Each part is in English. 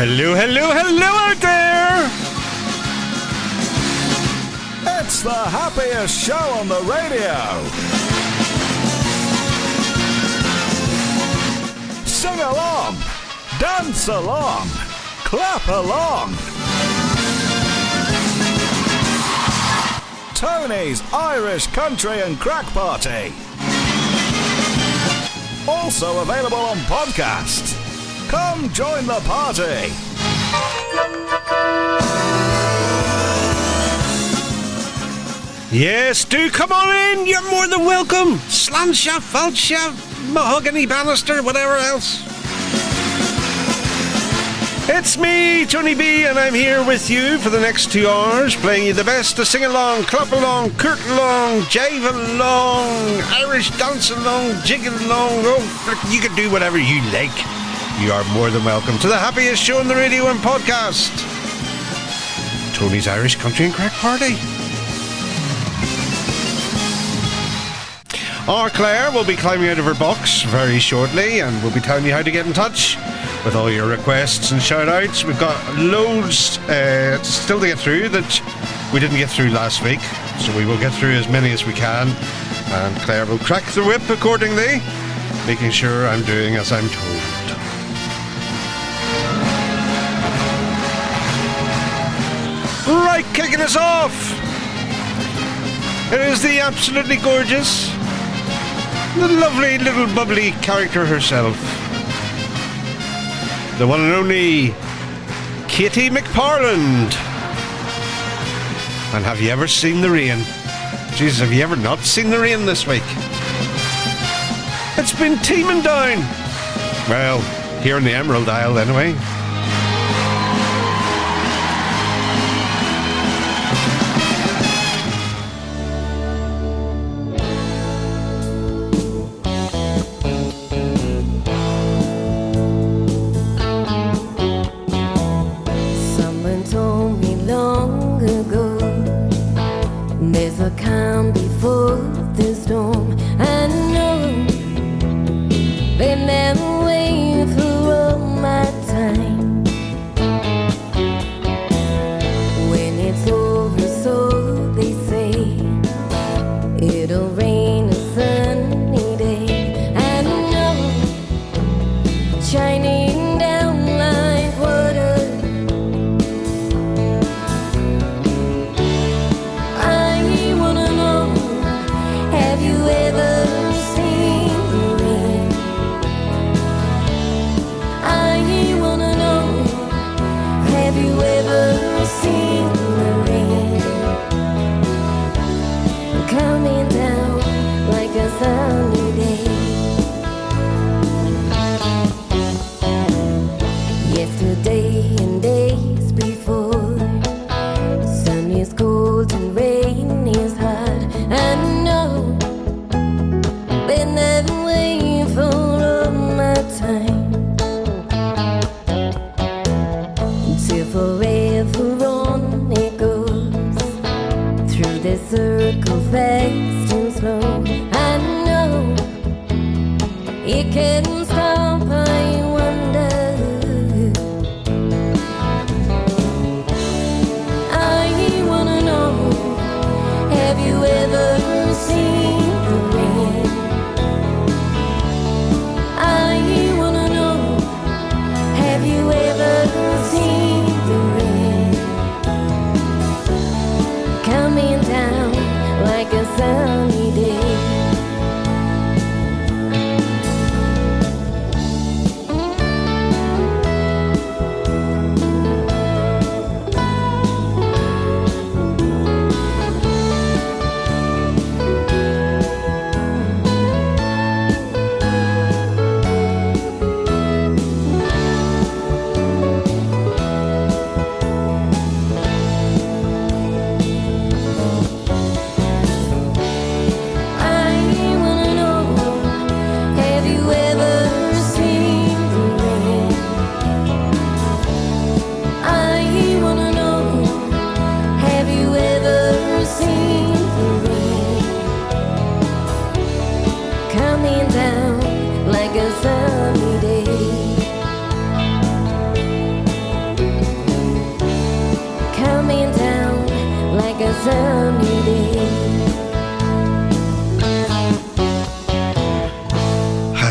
Hello, hello, hello out there! It's the happiest show on the radio. Sing along, dance along, clap along. Tony's Irish Country and Crack Party. Also available on podcast. Come join the party. Yes, do come on in. You're more than welcome. Sláinte, fáilte, mahogany banister, whatever else. It's me, Tony B, and I'm here with you for the next 2 hours, playing you the best to sing along, clap along, curt along, jive along, Irish dance along, jig along. Oh, you can do whatever you like. You are more than welcome to the happiest show on the radio and podcast, Tony's Irish Country and Crack Party. Our Claire will be climbing out of her box very shortly, and we'll be telling you how to get in touch with all your requests and shout-outs. We've got loads still to get through that we didn't get through last week, so we will get through as many as we can, and Claire will crack the whip accordingly, making sure I'm doing as I'm told. Right, kicking us off, it is the absolutely gorgeous, the lovely little bubbly character herself, the one and only Katy McParland. And have you ever seen the rain? Jesus, have you ever not seen the rain this week? It's been teeming down. Well, here in the Emerald Isle anyway.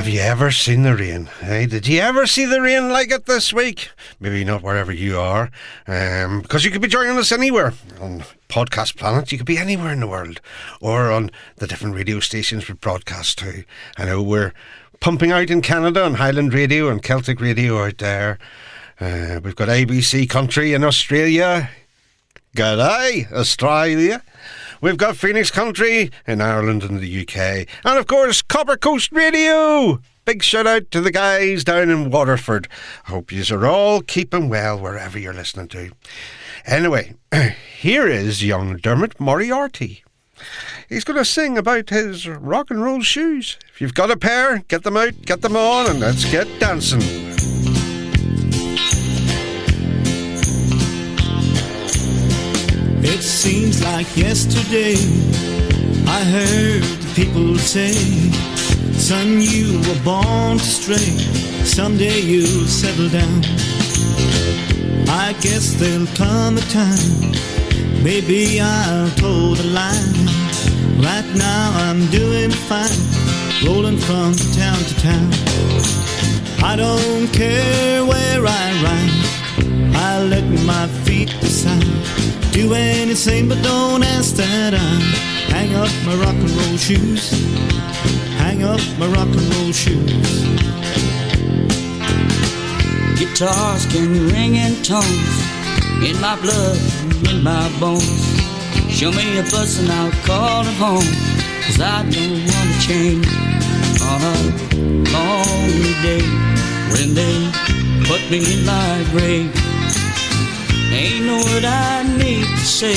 you ever seen the rain? Hey, did you ever see the rain like it this week? Maybe not wherever you are, because you could be joining us anywhere. On Podcast Planet, you could be anywhere in the world, or on the different radio stations we broadcast to. I know we're pumping out in Canada on Highland Radio and Celtic Radio out there. We've got ABC Country in Australia. G'day, Australia. We've got Phoenix Country in Ireland and the UK. And of course, Copper Coast Radio. Big shout out to the guys down in Waterford. I hope you are all keeping well wherever you're listening to. Anyway, here is young Dermot Moriarty. He's going to sing about his rock and roll shoes. If you've got a pair, get them out, get them on, and let's get dancing. It seems like yesterday I heard the people say, son, you were born to stray, someday you'll settle down. I guess there'll come a time, maybe I'll toe the line. Right now I'm doing fine, rolling from town to town. I don't care where I ride, I let my feet decide. Do anything but don't ask that I hang up my rock and roll shoes. Hang up my rock and roll shoes. Guitars can ring in tones, in my blood, in my bones. Show me a bus and I'll call it home, 'cause I don't want to change on a lonely day when they put me in my grave. Ain't no word I need to say,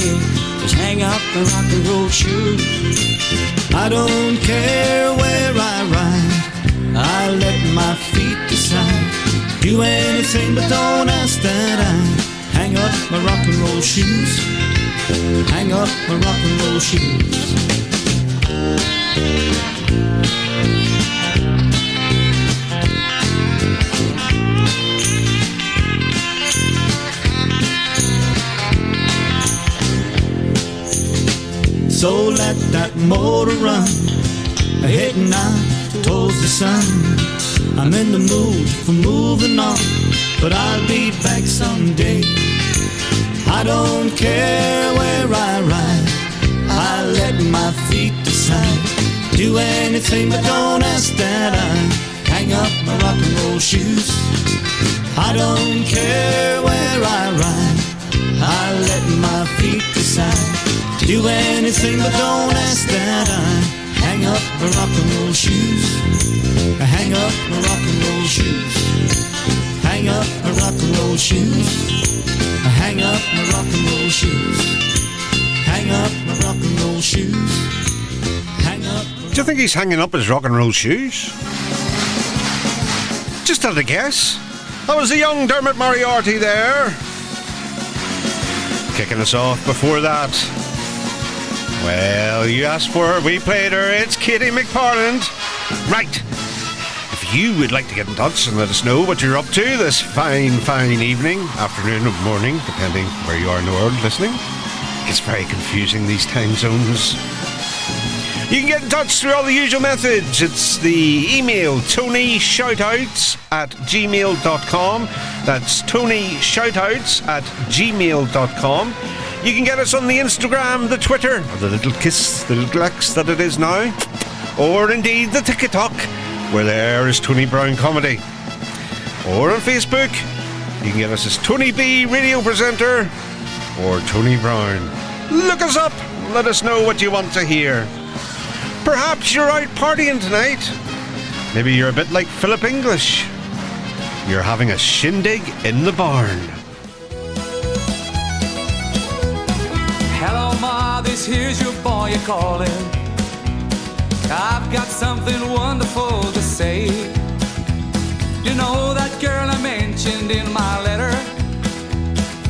just hang up the rock and roll shoes. I don't care where I ride, I let my feet decide. Do anything but don't ask that I hang up my rock and roll shoes. Hang up my rock and roll shoes. So let that motor run, heading out towards the sun. I'm in the mood for moving on, but I'll be back someday. I don't care where I ride, I let my feet decide. Do anything but don't ask that I hang up my rock and roll shoes. I don't care where I ride, I let my feet decide. Do anything but don't ask that I hang up my rock and roll shoes. Hang up my rock and roll shoes. Hang up my rock and roll shoes. Hang up my rock and roll shoes. Hang up my rock and roll shoes. Hang up. Do you think he's hanging up his rock and roll shoes? Just had a guess. That was the young Dermot Moriarty there. Kicking us off before that. Well, you asked for her, we played her. It's Katy McParland. Right. If you would like to get in touch and let us know what you're up to this fine evening, afternoon or morning, depending where you are in the world listening. It's very confusing, these time zones. You can get in touch through all the usual methods. It's the email, tonyshoutouts@gmail.com. That's tonyshoutouts@gmail.com. You can get us on the Instagram, the Twitter, or the little kiss, the little X that it is now, or indeed the TikTok, where there is Tony Brown Comedy. Or on Facebook, you can get us as Tony B Radio Presenter or Tony Brown. Look us up, let us know what you want to hear. Perhaps you're out partying tonight. Maybe you're a bit like Philip English. You're having a shindig in the barn. Hello Ma, this here's your boy calling. I've got something wonderful to say. You know that girl I mentioned in my letter?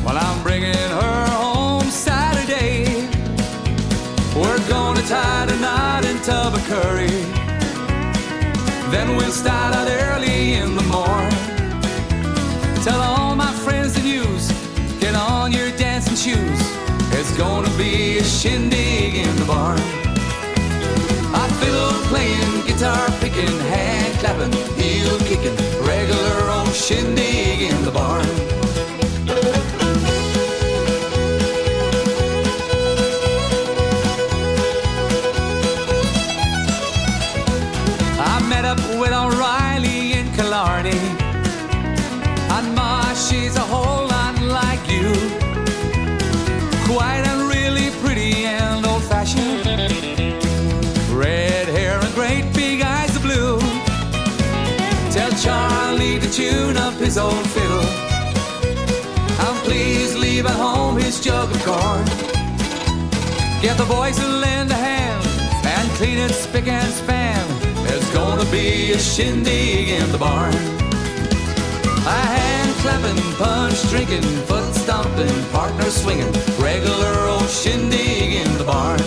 Well, I'm bringing her home Saturday. We're gonna tie the knot in Tubbercurry. Then we'll start out early in the morn. Tell all my friends the news, get on your dancing shoes. It's gonna be a shindig in the barn. I fiddle playing, guitar picking, hand clapping, Tell Charlie to tune up his old fiddle, and please leave at home his jug of corn. Get the boys to lend a hand and clean it spick and span. There's gonna be a shindig in the barn. A hand clapping, punch drinking, foot stomping, partner swinging, regular old shindig in the barn.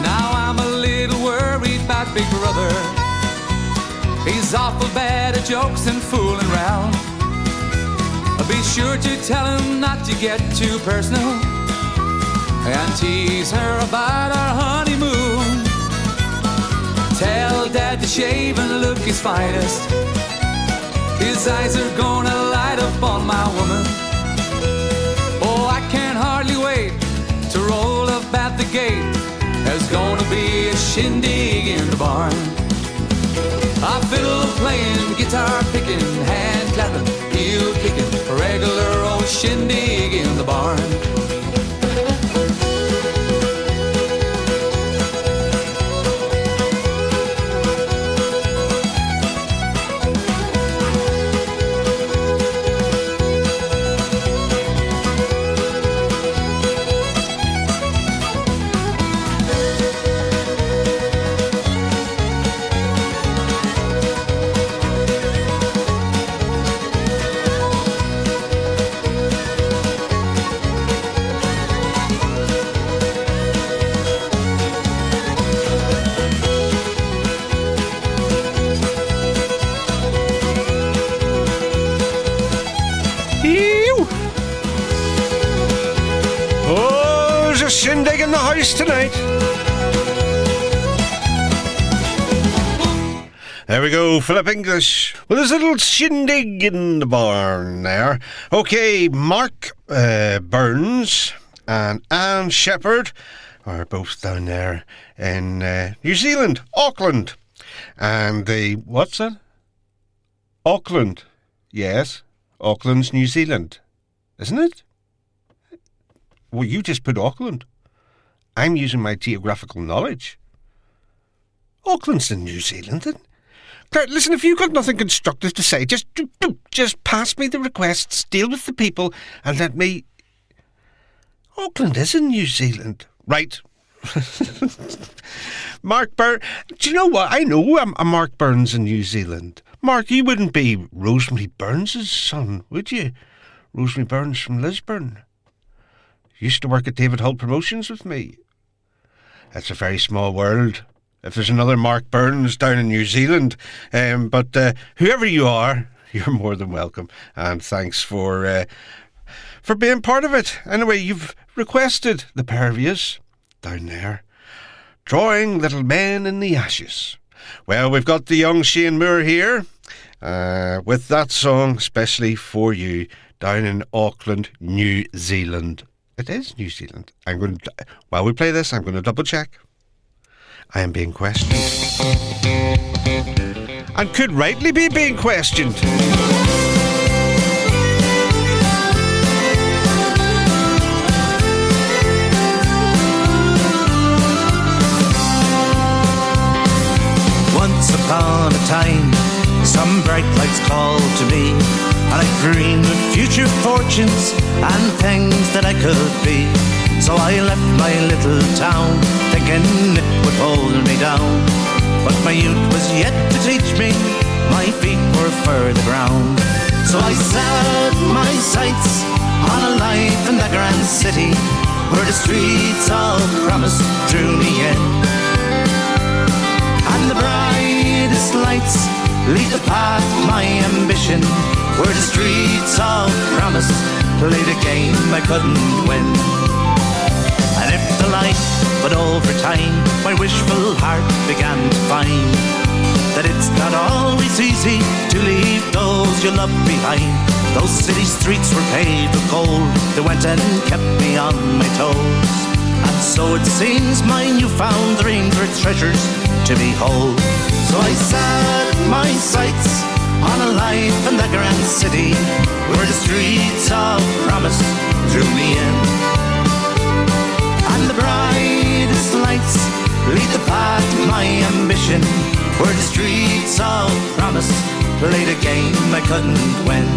Now I'm a little worried about Big Brother. He's awful bad at jokes and fooling round. Be sure to tell him not to get too personal and tease her about our honeymoon. Tell Dad to shave and look his finest. His eyes are gonna light up on my woman. Oh, I can't hardly wait to roll up at the gate. There's gonna be a shindig in the barn. I fiddle playing, guitar picking, hand clapping, heel kicking, regular old shindig in the barn. Shindig in the house tonight. There we go, Philip English with his little shindig in the barn there. Okay, Mark Burns and Anne Shepherd are both down there in New Zealand, Auckland. And what's that? Auckland. Yes, Auckland's New Zealand, isn't it? Well, you just put Auckland. I'm using my geographical knowledge. Auckland's in New Zealand, then. Claire, listen, if you've got nothing constructive to say, just pass me the requests, deal with the people, and let me... Auckland is in New Zealand. Right. Mark Burns... Do you know what? I know a Mark Burns in New Zealand. Mark, you wouldn't be Rosemary Burns' son, would you? Rosemary Burns from Lisburn. Used to work at David Hull Promotions with me. That's a very small world. If there's another Mark Burns down in New Zealand. But whoever you are, you're more than welcome. And thanks for being part of it. Anyway, you've requested the pair of yous down there, drawing little men in the ashes. Well, we've got the young Shane Moore here with that song especially for you down in Auckland, New Zealand. It is New Zealand. While we play this, I'm going to double check. I am being questioned. And could rightly be being questioned. Once upon a time, some bright lights called to me, and I dreamed of future fortunes and things that I could be. So I left my little town, thinking it would hold me down. But my youth was yet to teach me, my feet were further ground. So I set my sights on a life in the grand city, where the streets of promise drew me in. And the brightest lights lead the path to my ambition, where the streets of promise played a game I couldn't win. And if the light, but over time, my wishful heart began to find that it's not always easy to leave those you love behind. Those city streets were paved with gold, they went and kept me on my toes. And so it seems my newfound dreams were treasures to behold. So I set my sights on a life in the grand city, where the streets of promise drew me in. played a game I couldn't win.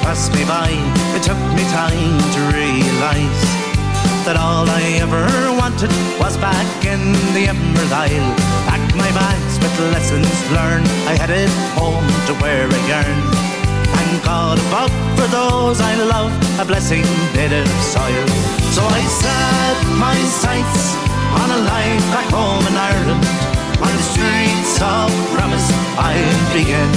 Passed me by, it took me time to realise that all I ever wanted was back in the Emerald Isle. Pack my bags with lessons learned, I headed home to where I yearned. Thank God above for those I love, a blessing bit of soil. So I set my sights on a life back home in Ireland. On the streets of promise I'll begin.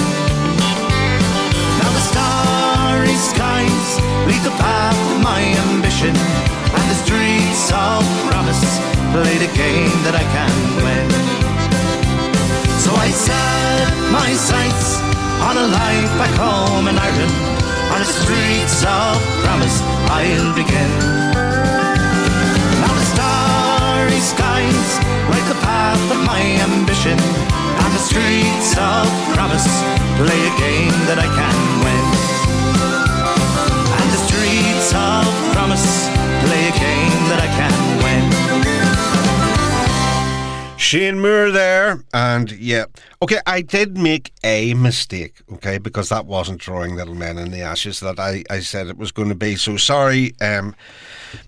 Now the starry skies lead the path of my ambition, and the streets of promise play the game that I can win. So I set my sights on a life back home in Ireland. On the streets of promise I'll begin. Now the starry skies light the path of my ambition, and the streets of promise play a game that I can win. And the streets of promise play a game that I can win. Shane Moore there, and yeah, okay, I did make a mistake, okay, because that wasn't Drawing Little Men in the Ashes that I said it was going to be, so sorry,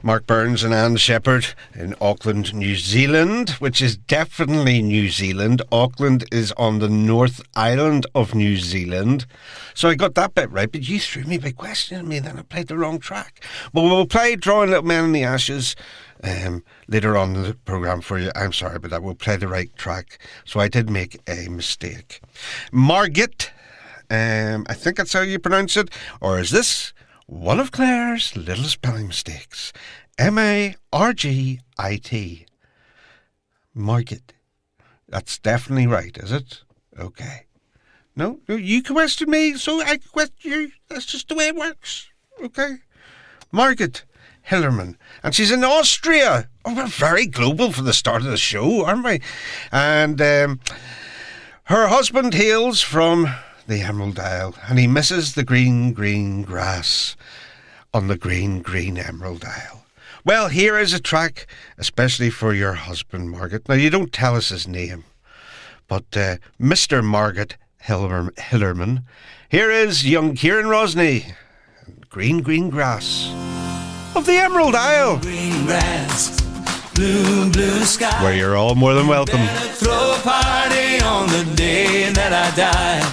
Mark Burns and Anne Shepherd in Auckland, New Zealand, which is definitely New Zealand. Auckland is on the North Island of New Zealand. So I got that bit right, but you threw me by questioning me, then I played the wrong track. Well, we'll play Drawing Little Men in the Ashes later on in the programme for you. I'm sorry about that. We'll play the right track. So I did make a mistake. Margit, I think that's how you pronounce it. Or is this one of Claire's little spelling mistakes? M-A-R-G-I-T. Margit. That's definitely right, is it? Okay. No, you questioned me, so I question you. That's just the way it works. Okay. Margit Hillerman. And she's in Austria. Oh, we're very global for the start of the show, aren't we? And her husband hails from the Emerald Isle, and he misses the green, green grass on the green, green Emerald Isle. Well, here is a track especially for your husband, Margit. Now, you don't tell us his name, but Mr. Margit Hillerman. Here is young Ciaran Rosney, Green, Green Grass of the Emerald Isle. Green grass, blue, blue sky. Where you're all more than welcome. Throw a party on the day that I die.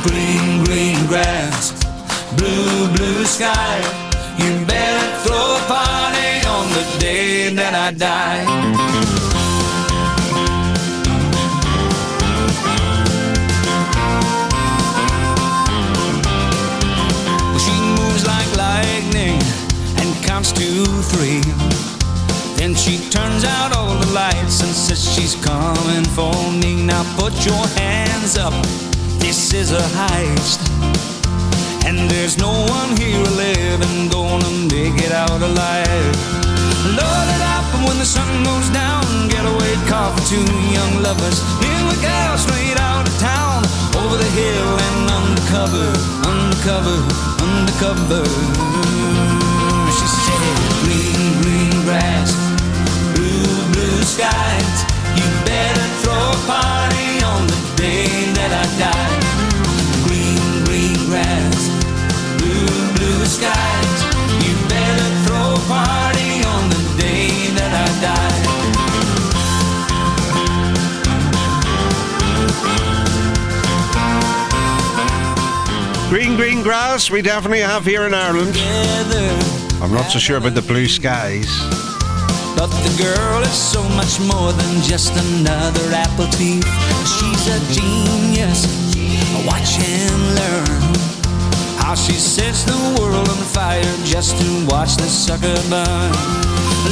Green, green grass, blue, blue sky. You better throw a party on the day that I die. Lightning and counts to 3. Then she turns out all the lights and says she's coming for me. Now put your hands up, this is a heist, and there's no one here living gonna make it out alive. Load it up, and when the sun goes down, getaway car for 2 young lovers. In the gal straight out of town, over the hill and undercover, undercover, undercover. She said, green, green grass, blue, blue skies. You better throw a party on the day that I die. Green, green grass, blue, blue skies. You better throw a party on the day that I die. Green, green grass we definitely have here in Ireland. I'm not so sure about the blue skies. But the girl is so much more than just another apple thief. She's a genius, watch and learn how she sets the world on fire just to watch the sucker burn.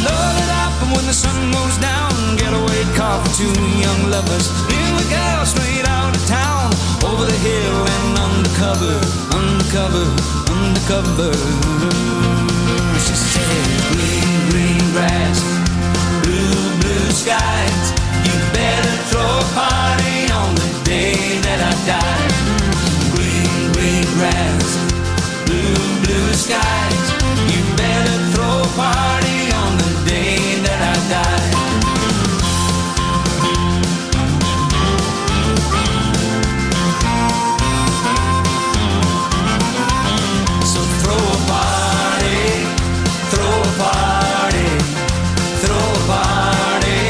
Load it up, and when the sun goes down, getaway car for 2 young lovers. Leave the gal straight out of town, over the hill and undercover, undercover, undercover. She said, green, green grass, blue, blue skies. You better throw a party on the day that I die. Green, green grass, blue, blue skies. You better throw a party on the day that I die. So throw a party, throw a party, throw a party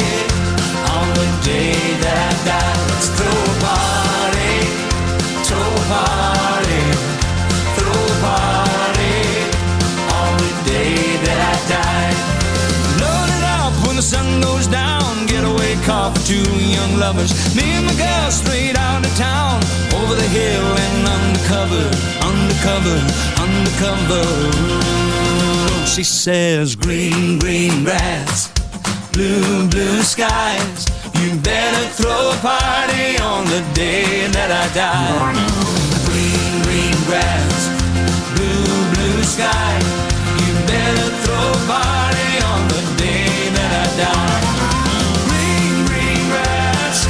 on the day that I die. Let's throw a party, throw a party, throw a party on the day that I die. Load it up when the sun goes down. Getaway car for two young lovers. Me and my girl straight out of town, over the hill and undercover, undercover, undercover. She says, green, green grass, blue, blue skies. You better throw a party on the day that I die. Green, green grass, blue, blue skies. You better throw a party on the day that I die. Green, green grass,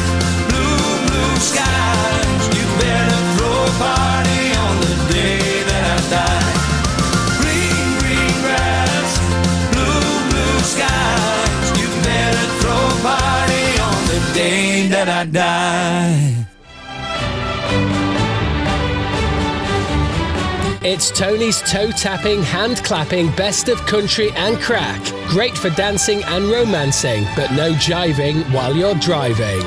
blue, blue skies. You better throw a party on the day that I die. Green, green grass, blue, blue skies. You better throw a party on the day that I die. It's Tony's toe-tapping, hand-clapping best of country and crack. Great for dancing and romancing, but no jiving while you're driving.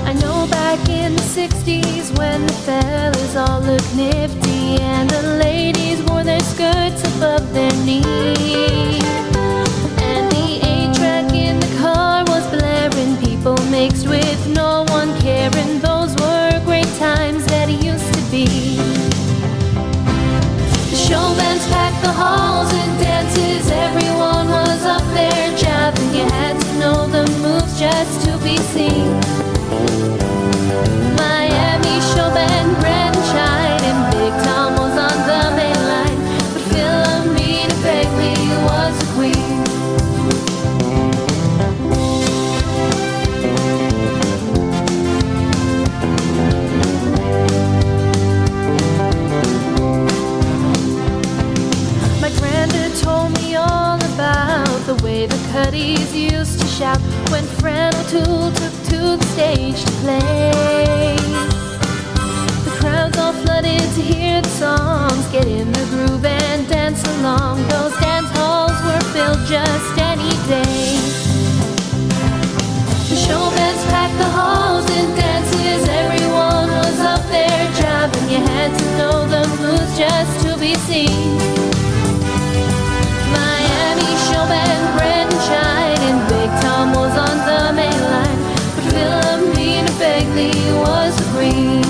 I know back in the 60s when the fellas all looked nifty and the ladies wore their skirts above their knees, and the 8-track in the car was blaring, people mixed with no one caring. Those were great times that it used to be. The show bands packed the halls and dances, everyone was up there jiving. You had to know the moves just to be seen. Miami show band ran and shined, and Big Tom was on the main line, but Philomena Begley was the queen. My granddad told me all about the way the Cuddies used to shout when Fran O'Toole took to the stage to play. The crowds all flooded to hear the songs, get in the groove and dance along. Those dance halls were filled just any day. The show bands packed the halls and dances, everyone was up there jiving. You had to know the moves just to be seen. Miami show band ran and shined, and Big Tom was on the main line, but Philomena Begley was the queen.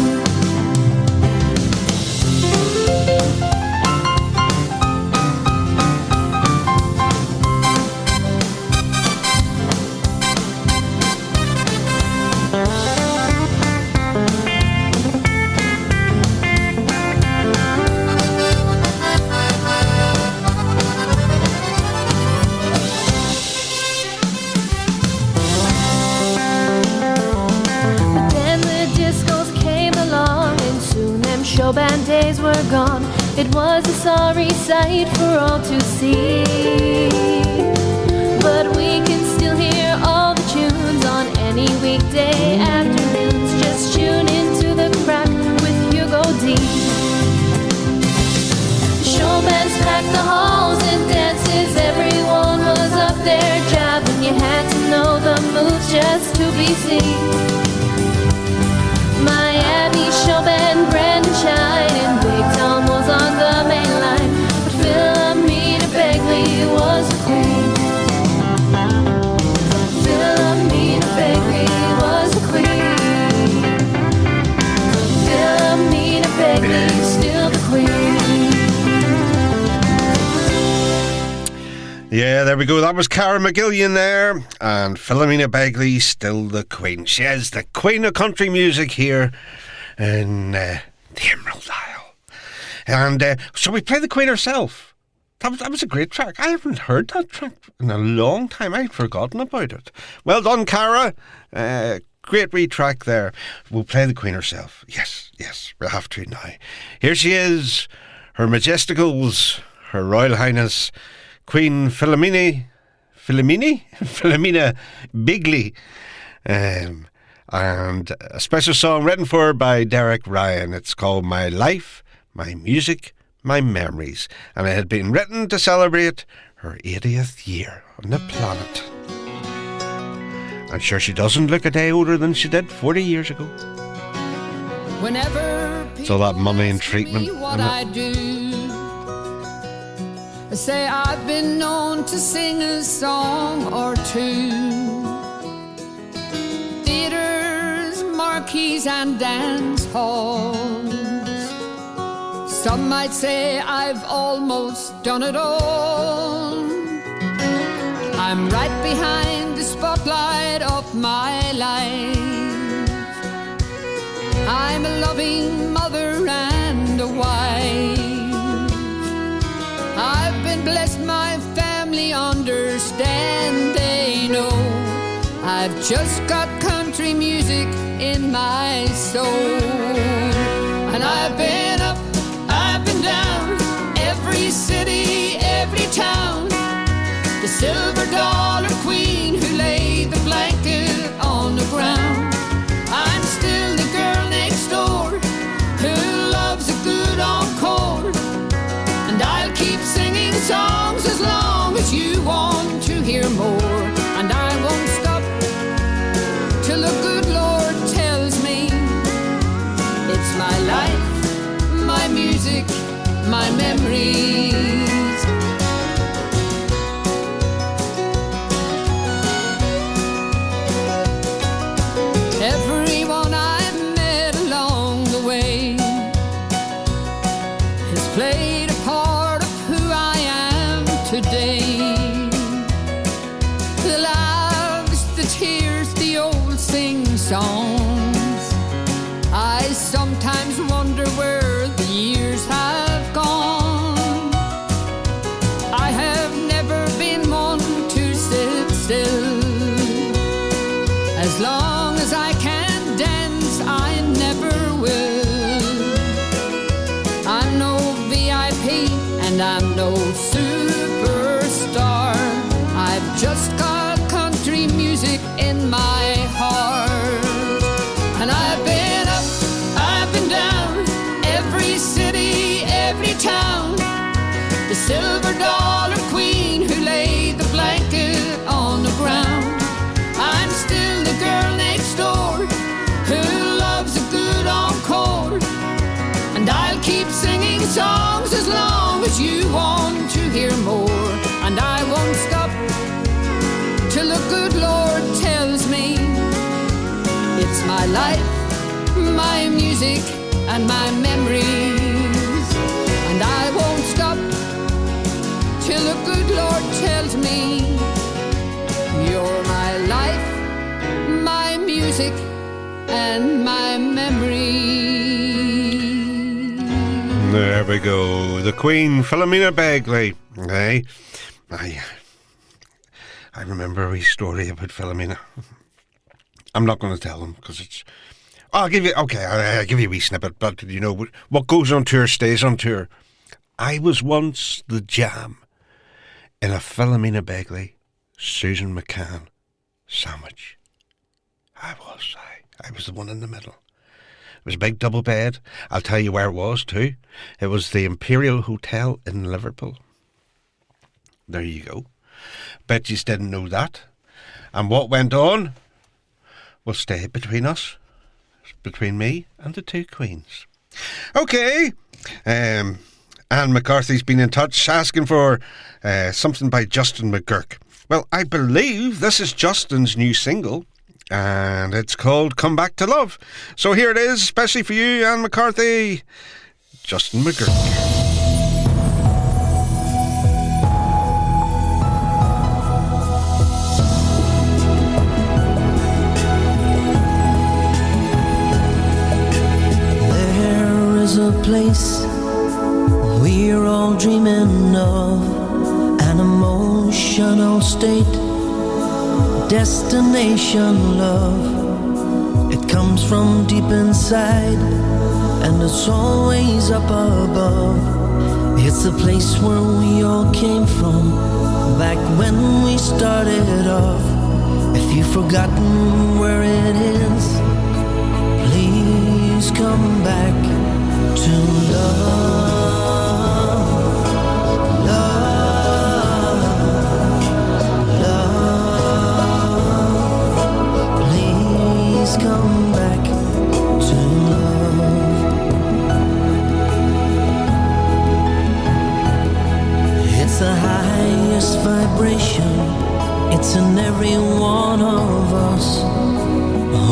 Show band days were gone. It was a sorry sight for all to see, but we can still hear all the tunes on any weekday afternoons. Just tune into the Craic with Hugo D. Show bands packed the halls and dances, everyone was up there jiving. You had to know the moves just to be seen. Miami show band ran and shined, and Big Tom was on the main line, but Philomena Begley was the queen. Philomena Begley was the queen. Philomena Begley still the queen. Yeah, there we go. That was Cara McGillion there. And Philomena Begley, still the queen. She is the queen of country music here in the Emerald Isle. And so we play the queen herself. That was a great track. I haven't heard that track in a long time. I'd forgotten about it. Well done, Cara. Great wee track there. We'll play the queen herself. Yes, we'll have to now. Here she is, Her Majesticals, Her Royal Highness, Queen Philomena Begley. And a special song written for her by Derek Ryan. It's called My Life, My Music, My Memories. And it had been written to celebrate her 80th year on the planet. I'm sure she doesn't look a day older than she did 40 years ago. Whenever so that money and treatment. What I do, I say I've been known to sing a song or two. Theatres, marquees and dance halls. Some might say I've almost done it all. I'm right behind the spotlight of my life. I'm a loving mother and a wife. I've been blessed, my family understand, they know I've just got country music in my soul. And I've been up, I've been down, every city, every town. The silver dollar queen who laid the blanket on the ground. I'm still the girl next door who loves a good encore. And I'll keep singing songs as long as you want to hear more. And I won't stop till the good Lord tells me it's my life, my music, my memories. Everyone I've met along the way has played a part of who I am today. The laughs, the tears, the old sing-songs. I sometimes wonder where the years have gone. I have never been one to sit still. As long as I can dance, I never will. I'm no VIP and I'm no superstar. I've just got country music in my heart. And I've been up, I've been down, every city, every town. The silver dollar queen who laid the blanket on the ground. I'm still the girl next door who loves a good encore. And I'll keep singing songs as long as you want to hear more. And I won't stop till the good Lord tells me it's my life, my music and my memories. And I won't stop till the good Lord tells me you're my life, my music, and my memory. There we go. The Queen, Philomena Begley. Hey, I remember a wee story about Philomena. I'm not going to tell them because it's... I'll give you a wee snippet, but you know, what goes on tour stays on tour. I was once the jam in a Philomena Begley, Susan McCann sandwich. I was the one in the middle. It was a big double bed. I'll tell you where it was too. It was the Imperial Hotel in Liverpool. There you go. Bet you didn't know that. And what went on will stay between us. Between me and the two queens. Okay. Anne McCarthy's been in touch asking for something by Justin McGurk. Well, I believe this is Justin's new single, and it's called Come Back to Love. So here it is, especially for you, Anne McCarthy, Justin McGurk. place we're all dreaming of, an emotional state, destination love. It comes from deep inside, and it's always up above. It's the place where we all came from, back when we started off. If you've forgotten where it is, please come back to love, love, love. Please come back to love. It's the highest vibration, it's in every one of us,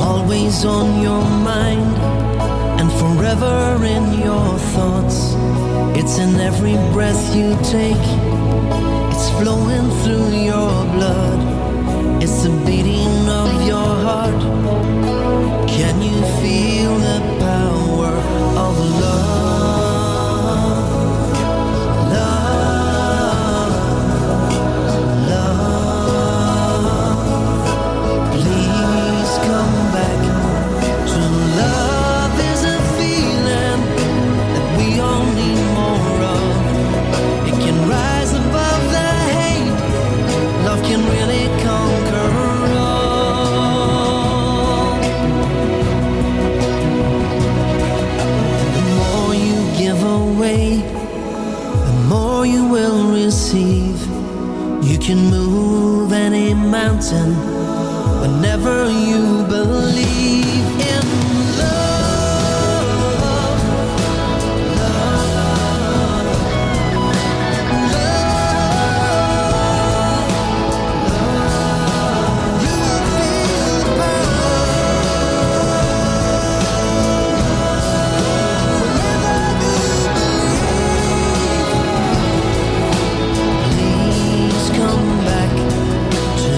always on your mind and forever in your thoughts. It's in every breath you take, it's flowing through your blood, it's the beating of your heart. Can you feel the power of love? You can move any mountain whenever you believe in love, love, love. You will feel the power whenever you believe. Come back to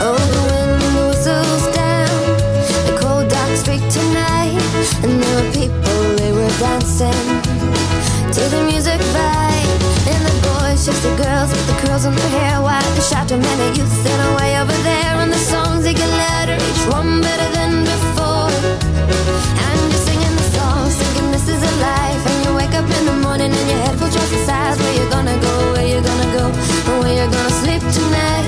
Oh, the wind whistles down the cold dark street tonight, and there were people, they were dancing to the music vibe. And the boys chased the girls with the curls on their hair, while they shout to many youths in a way over there. And the songs they get louder, each one better than before. And you're singing the songs, thinking this is a life. And you wake up in the morning and your head full of the sides. Where you gonna go, where you gonna go, and where you gonna sleep tonight.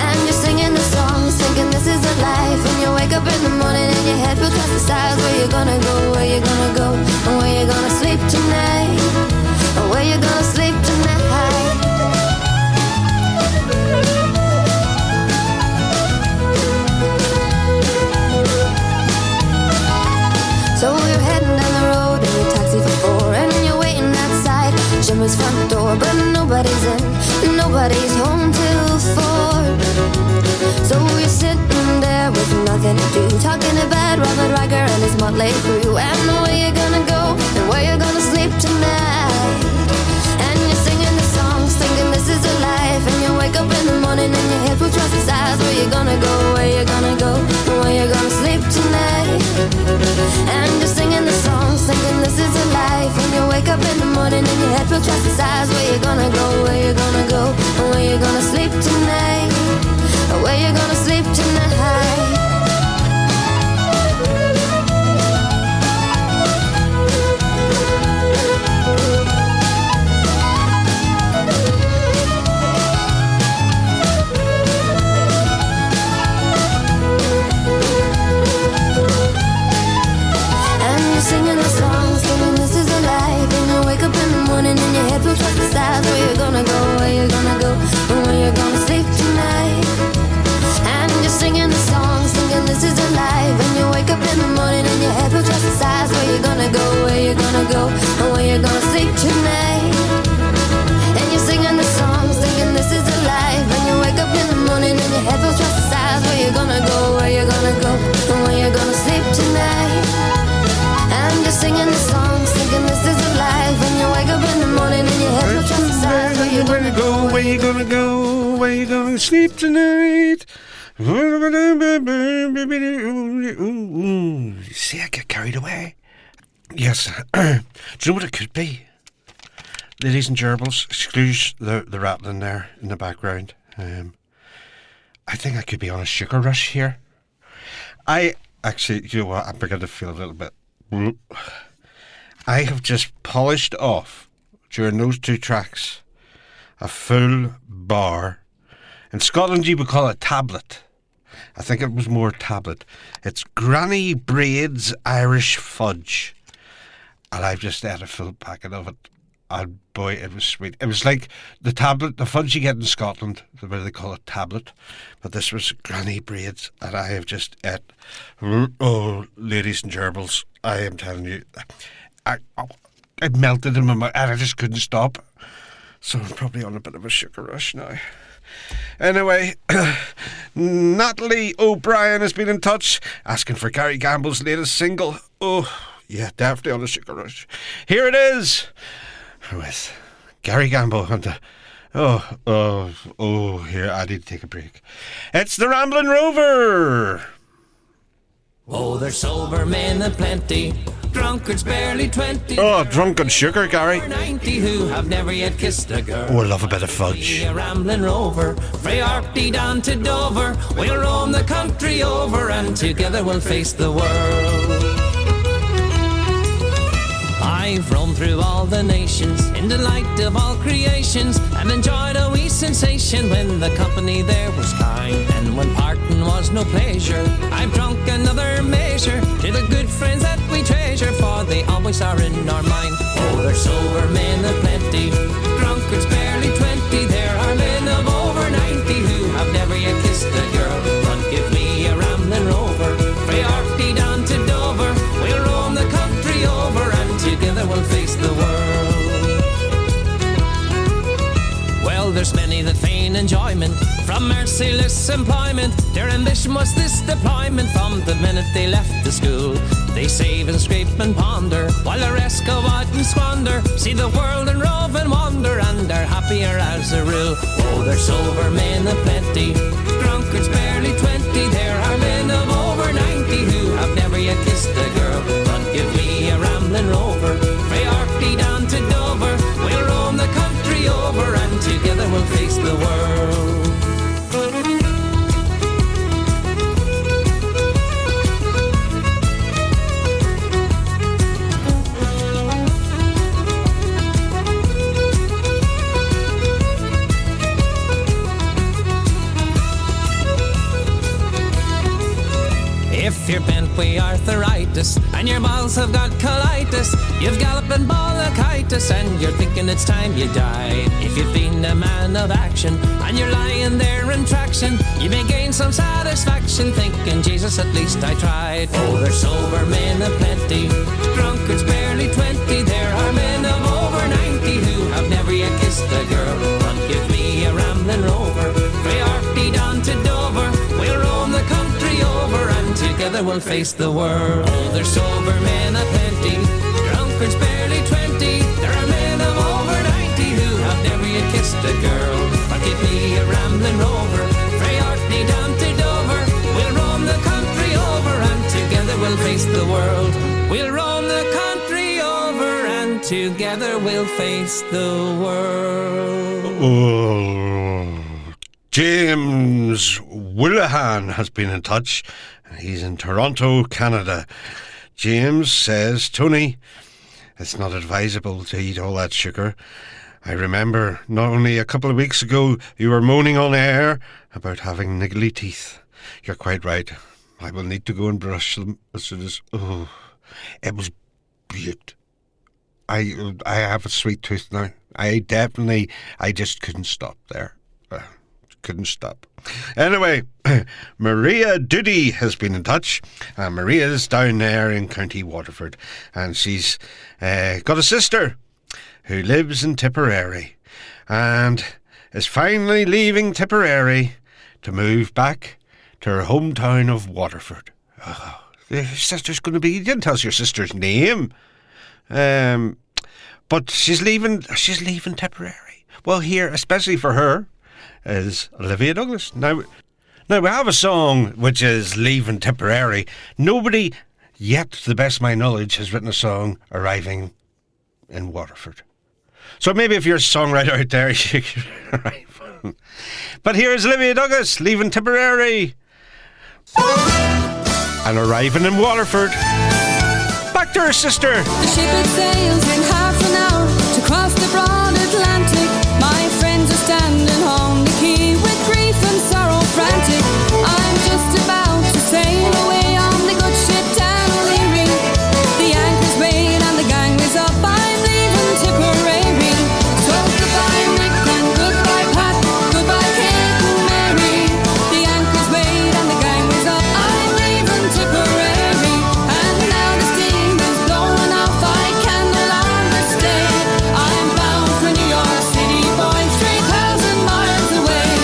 And you're singing the songs, thinking this is a life. When you wake up in the morning and your head feels past the sides. Where you gonna go, where you gonna go, and where you gonna sleep tonight, and where you gonna sleep tonight. So you're heading down the road in your taxi for 4, and you're waiting outside Jim's front door, but nobody's in, nobody's home till 4. So you're sitting there with nothing to do, talking about Robert Riker and his motley crew, and where you're gonna go, and where you're gonna sleep tonight. And you're singing the songs, thinking this is a life. And you wake up in the morning and your head full of the sides. Where you gonna go, where you gonna go, and where you gonna sleep tonight. And you're singing the songs, thinking this is a life. And you wake up in the morning and your head full of the sides. Where you gonna go, where you gonna go, and where you gonna sleep tonight, or where you gonna sleep tonight. Singing the songs, thinking this is a life. And you wake up in the morning and your head feels like the sides. Where you gonna go, where you gonna go, and where you gonna sleep tonight. And you're singing the songs, thinking this is a life. And you wake up in the morning and your head feels like the sides. Where you gonna go, where you gonna go, and where you gonna sleep tonight. And you're singing the songs, thinking this is a life. And you wake up in the morning and your head feels like the sides. Where you gonna go, where you gonna go, and where you gonna sleep tonight. And you're singing the songs, thinking this is a life. And you wake up in the morning and your head feels just the size. Where you gonna go? Where you gonna sleep tonight? See, I get carried away. Yes. Do you know what it could be? Ladies and gerbils, excuse the rattling there in the background. I think I could be on a sugar rush here. I actually, you know what, I'm beginning to feel a little bit... I have just polished off, during those 2 tracks, a full bar. In Scotland you would call it tablet. I think it was more tablet. It's Granny Braid's Irish Fudge. And I've just had a full packet of it. And boy, it was sweet. It was like the tablet, the fudge you get in Scotland, where they call it tablet. But this was Granny Braid's, and I have just ate. Oh, ladies and gerbils, I am telling you, it melted in my mouth, and I just couldn't stop. So I'm probably on a bit of a sugar rush now. Anyway, Natalie O'Brien has been in touch, asking for Gary Gamble's latest single. Oh, yeah, definitely on a sugar rush. Here it is, with Gary Gamble and the... here, I need to take a break. It's the Ramblin' Rover. Oh, there's sober men aplenty, drunkards barely 20. Oh, drunken sugar, Gary. 90 who have never yet kissed a girl. Oh, I love a bit of fudge. A Ramblin' Rover, frae Orkney down to Dover. We'll roam the country over, and together we'll face the world. I've roamed through all the nations, in delight of all creations, and enjoyed a wee sensation when the company there was kind. And when parting was no pleasure, I've drunk another measure to the good friends that we treasure, for they always are in our mind. Oh, there's sober men aplenty, drunkards barely 20. There are men of over 90 who have never yet kissed a girl. But give me a Ramblin' Rover, frae Orkney down to Dover. We'll roam the country over, and together we'll face the world. Well, there's many that feign enjoyment from merciless employment. Their ambition was this deployment from the minute they left the school. They save and scrape and ponder, while the rest go out and squander. See the world and rove and wander, and are happier as a rule. Oh, there's sober men aplenty, drunkards barely 20. There are men of over 90 who have never yet kissed a girl. But give me a Ramblin' Rover, frae Orkney down to Dover. We'll roam the country over, and together we'll face the world. If you're bent with arthritis and your bowels have got colitis, you've galloping bronchitis and you're thinking it's time you died. If you've been a man of action and you're lying there in traction, you may gain some satisfaction thinking, Jesus, at least I tried. Oh, there's sober men aplenty, drunkards barely 20. There are men of over 90 who have never yet kissed a girl. But give me a Ramblin' Rover, frae Orkney down to Dover. We'll roam the country over, and together we'll face the world. Oh, there's sober men aplenty, drunkards barely 20. There are men of over 90 who have never yet kissed a girl. But give me a Ramblin' Rover, frae Orkney down to Dover. We'll roam the country over, and together we'll face the world. We'll roam the country over, and together we'll face the world. Oh, James Willihan has been in touch. He's in Toronto, Canada. James says, Tony, it's not advisable to eat all that sugar. I remember not only a couple of weeks ago you were moaning on air about having niggly teeth. You're quite right. I will need to go and brush them as soon as... Oh, it was beaut. I have a sweet tooth now. I just couldn't stop there. Couldn't stop. Anyway, Maria Doody has been in touch. Maria's down there in County Waterford, and she's got a sister who lives in Tipperary and is finally leaving Tipperary to move back to her hometown of Waterford. Oh, your sister's going to be... You didn't tell us your sister's name. But she's leaving Tipperary. Well, here, especially for her, is Olivia Douglas. Now we have a song which is Leaving Tipperary. Nobody yet, to the best of my knowledge, has written a song arriving in Waterford. So maybe if you're a songwriter out there, you could write one. But here's Olivia Douglas, Leaving Tipperary and arriving in Waterford. Back to her sister. The ship it sails in half an hour to cross the broad Atlantic. My friends are standing on the quay with grief and sorrow frantic. I'm just about to sail away on the good ship down O'Leary. The anchor's weighed and the gangway's up. I'm leaving Tipperary. So goodbye Mick and goodbye Pat, goodbye Kate and Mary. The anchor's weighed and the gangway's up. I'm leaving Tipperary. And now the steam is blowing off. I can no longer stay. I'm bound for New York City, boys, 3,000 miles away.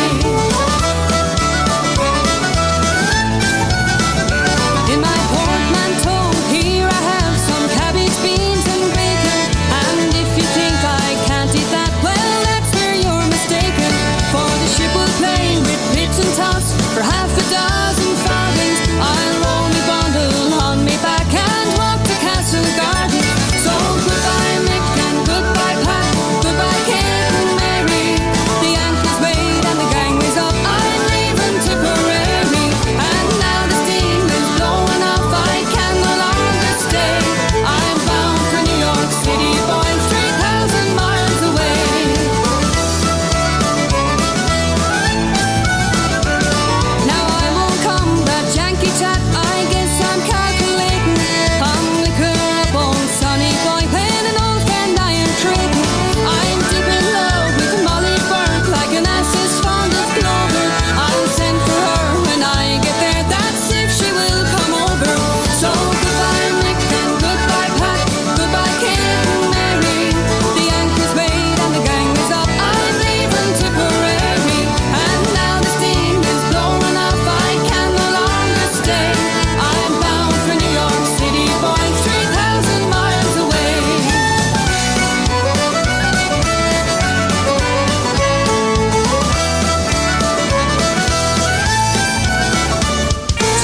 In my portmanteau, here I have some cabbage, beans and bacon. And if you think I can't eat that, well, that's where you're mistaken. For the ship will play with pitch and toss for half a dozen farthings. I'll roll me bundle on me back and walk to Castle Garden. So goodbye Mick and goodbye Pat, goodbye Kate and Mary. The anchor's weighed and the gangway's up. I'm leaving Tipperary. And now the steam is blowing off. I can no longer stay. I'm bound for New York City, boys, 3,000 miles away. Now I won't come that Yankee chat. I guess I'm calculating. I'm liquor up on Sonny Boy, paying an old friend I am trading. I'm deep in love with Molly Burke, like an ass is fond of Clover. I'll send for her when I get there. That's if she will come over. So goodbye Mick and goodbye Pat, goodbye Kate and Mary. The anchor's weighed and the gangway's up. I'm leaving Tipperary. And now the steam is blowing off. I can no longer stay. I'm bound for New York City, boys, 3,000 miles away.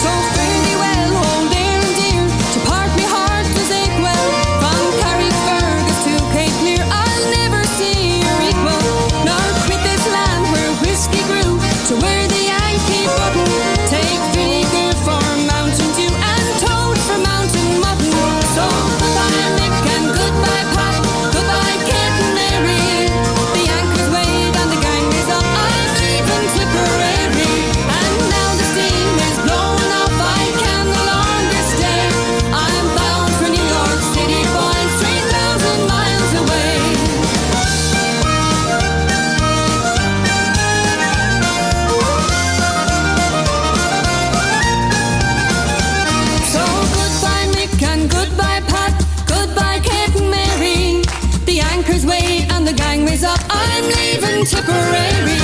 So fare thee well, hold dear and dear, to part me heart does ache well. From Carrickfergus to Cape Clear, I'll never see your equal. Nor quit this land where whiskey grew, to where the Yankee button. Take vinegar for Mountain Dew and toad for mountain mutton. So goodbye Mick and goodbye Pat, goodbye Kate and Mary. The anchor's weighed and the gangway's up. I'm leaving Tipperary. And now the steam is blowing off. I can no longer stay. I'm bound for New York City, boys, 3,000 miles away. So goodbye Mick and goodbye Pat, goodbye Kate and Mary. The anchor's weighed and the gangway's up. I'm leaving Tipperary.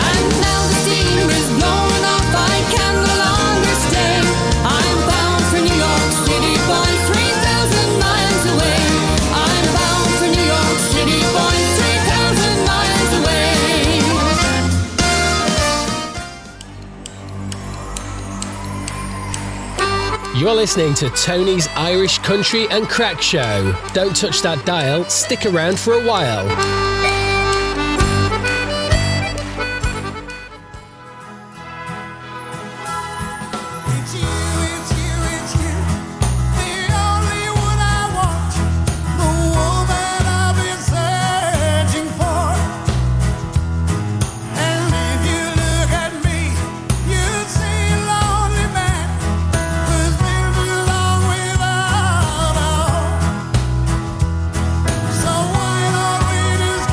And now the steam is blowing off. I can no longer stay. I'm bound for New York City, boys, 3,000 miles away. I'm bound for New York City, boys, 3,000 miles away. You're listening to Tony's Irish Country and Crack Show. Don't touch that dial, stick around for a while. It's you, the only one I want, the woman I've been searching for. And if you look at me, you'd see a lonely man who's been too long without a home. So why don't we just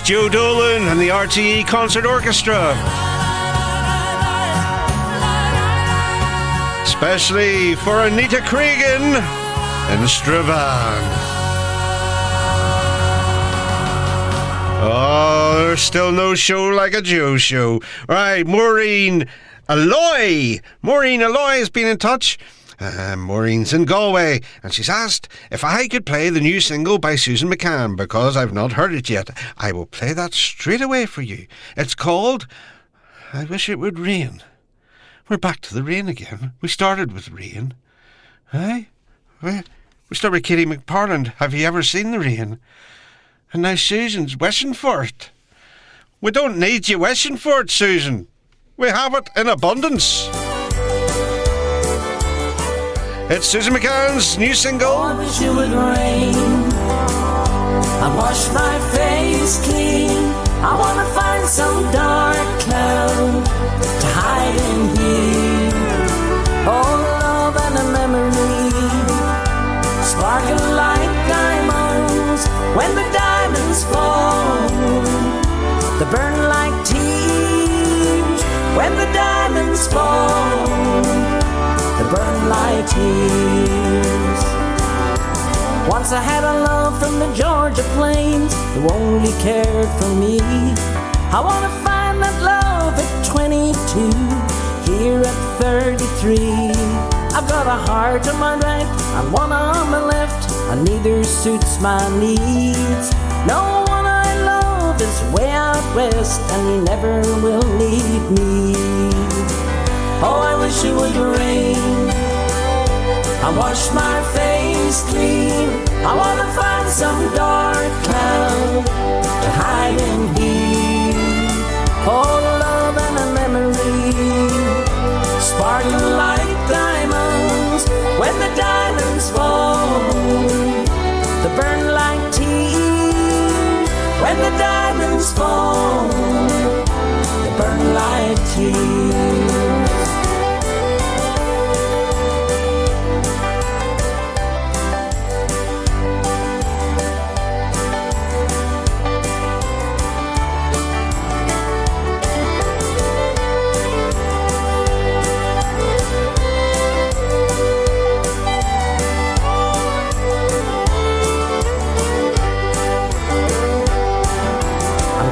Joe Dolan and the RTE Concert Orchestra. Especially for Anita Cregan and Strabane. Oh, there's still no show like a Joe show. Right, Maureen Alloy. Maureen Alloy has been in touch. Maureen's in Galway, and she's asked if I could play the new single by Susan McCann because I've not heard it yet. I will play that straight away for you. It's called I Wish It Would Rain. We're back to the rain again. We started with rain. Hey? We started with Katy McParland. Have you ever seen the rain? And now Susan's wishing for it. We don't need you wishing for it, Susan. We have it in abundance. It's Susan McCann's new single. Oh, I wish it would rain. I wash my face clean. I want to find some dark cloud to hide in here. Oh, love and a memory sparkle like diamonds. When the diamonds fall, they burn like tears. When the diamonds fall, they burn like tears. Once I had a love from the Georgia plains who only cared for me. I want to find that love at 22, here at 33. I've got a heart on my right and one on my left, and neither suits my needs. No one I love is way out west, and he never will need me. Oh, I wish it would rain. I wash my face clean. I want to find some dark cloud to hide in here. Oh, love and a memory sparkle like diamonds. When the diamonds fall, they burn like tears. When the diamonds fall, they burn like tears.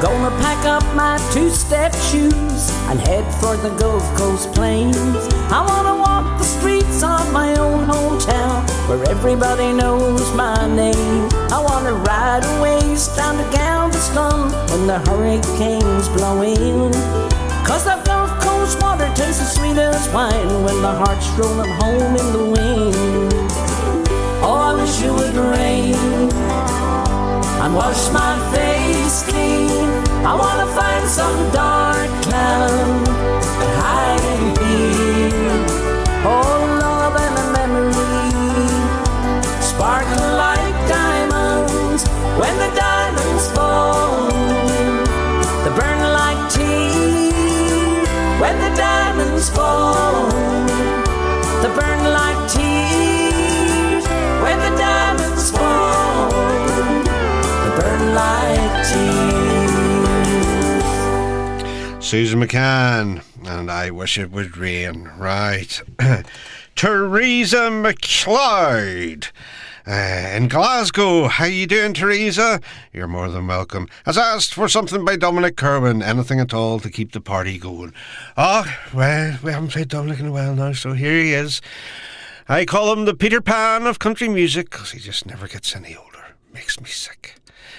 Gonna pack up my two-step shoes and head for the Gulf Coast plains. I wanna walk the streets of my own hometown where everybody knows my name. I wanna ride a ways down to Galveston when the hurricane's blowing. Cause the Gulf Coast water tastes as sweet as wine when the heart's rolling home in the wind. Oh, I wish it would rain and wash my face clean. I wanna find some dark cloud to hide in here. Oh, love and a memory sparkle like diamonds. When the diamonds fall, they burn like tears. When the diamonds fall, they burn like tears. When the diamonds fall, burn like tears. Susan McCann, and I Wish It Would Rain. Right. Teresa McLeod in Glasgow. How you doing, Teresa? You're more than welcome. Has asked for something by Dominic Kirwan, anything at all to keep the party going. Oh, well, we haven't played Dominic in a while now, so here he is. I call him the Peter Pan of country music because he just never gets any older. Makes me sick.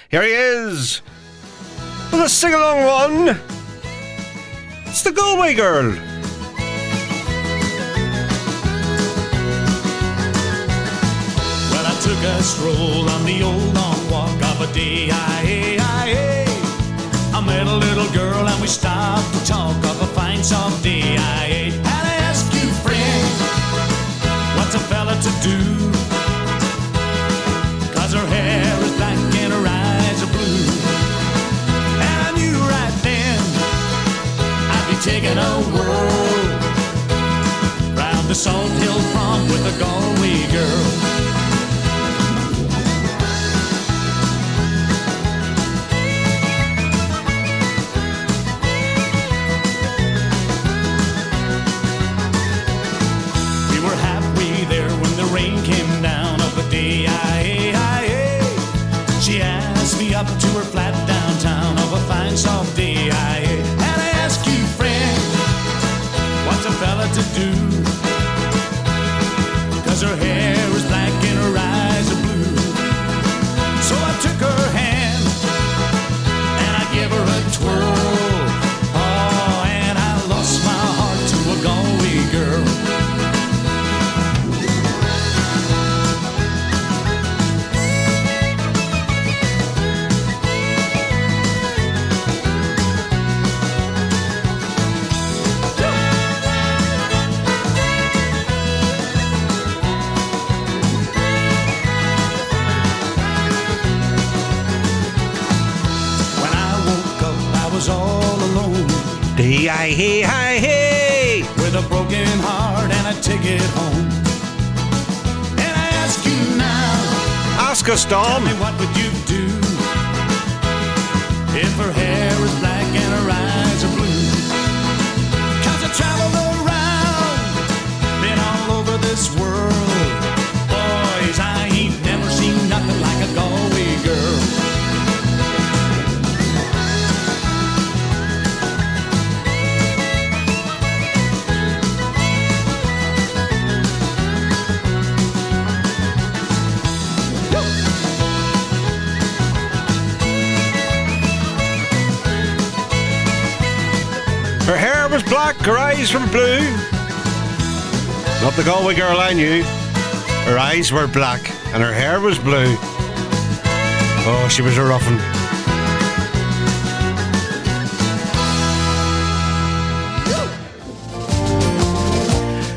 Here he is with a sing-along one. It's the Galway Girl. Well, I took a stroll on the old long walk of a day. I met a little girl and we stopped to talk of a fine soft day. And I asked you, friend, what's a fella to do? 'Cause her hair is black and her eyes are blue. And I knew right then I'd be taking a whirl round the Salt Hill Prom with a Galway girl. up to her flat downtown of a fine soft day. I had to ask you, friend, what's a fella to do? 'Cause her hair was black and her eyes are blue. So I took her hand and I gave her a twirl. Oh, and I lost my heart to a Galway girl. All alone, Hey, with a broken heart and a ticket home. And I ask you now, ask us, tell Dom. me what would you do if her hair is black and her eyes are blue? 'Cause I traveled around, been all over this world. Boys, I ain't never seen nothing like a Galway girl. Her hair was black, her eyes were blue. Not the Galway girl I knew. Her eyes were black and her hair was blue. Oh, she was a rough one.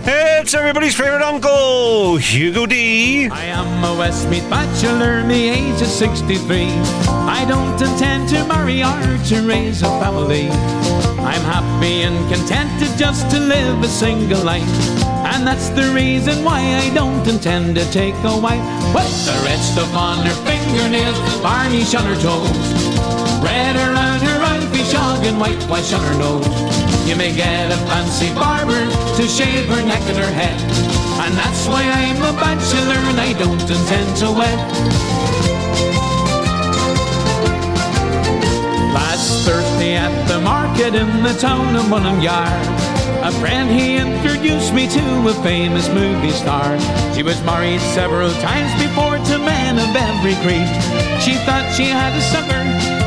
It's everybody's favourite uncle, Hugo D. I am a Westmeath bachelor, the age of 63. I don't intend to marry or to raise a family. I'm happy and contented just to live a single life. And that's the reason why I don't intend to take a wife. With the red stuff on her fingernails, varnish on her toes, red around her eyes, shog and whitewash on her nose. You may get a fancy barber to shave her neck and her head. And that's why I'm a bachelor and I don't intend to wed. Last Thursday at the market in the town of Mullingar, a friend he introduced me to a famous movie star. She was married several times before to men of every creed. She thought she had a sucker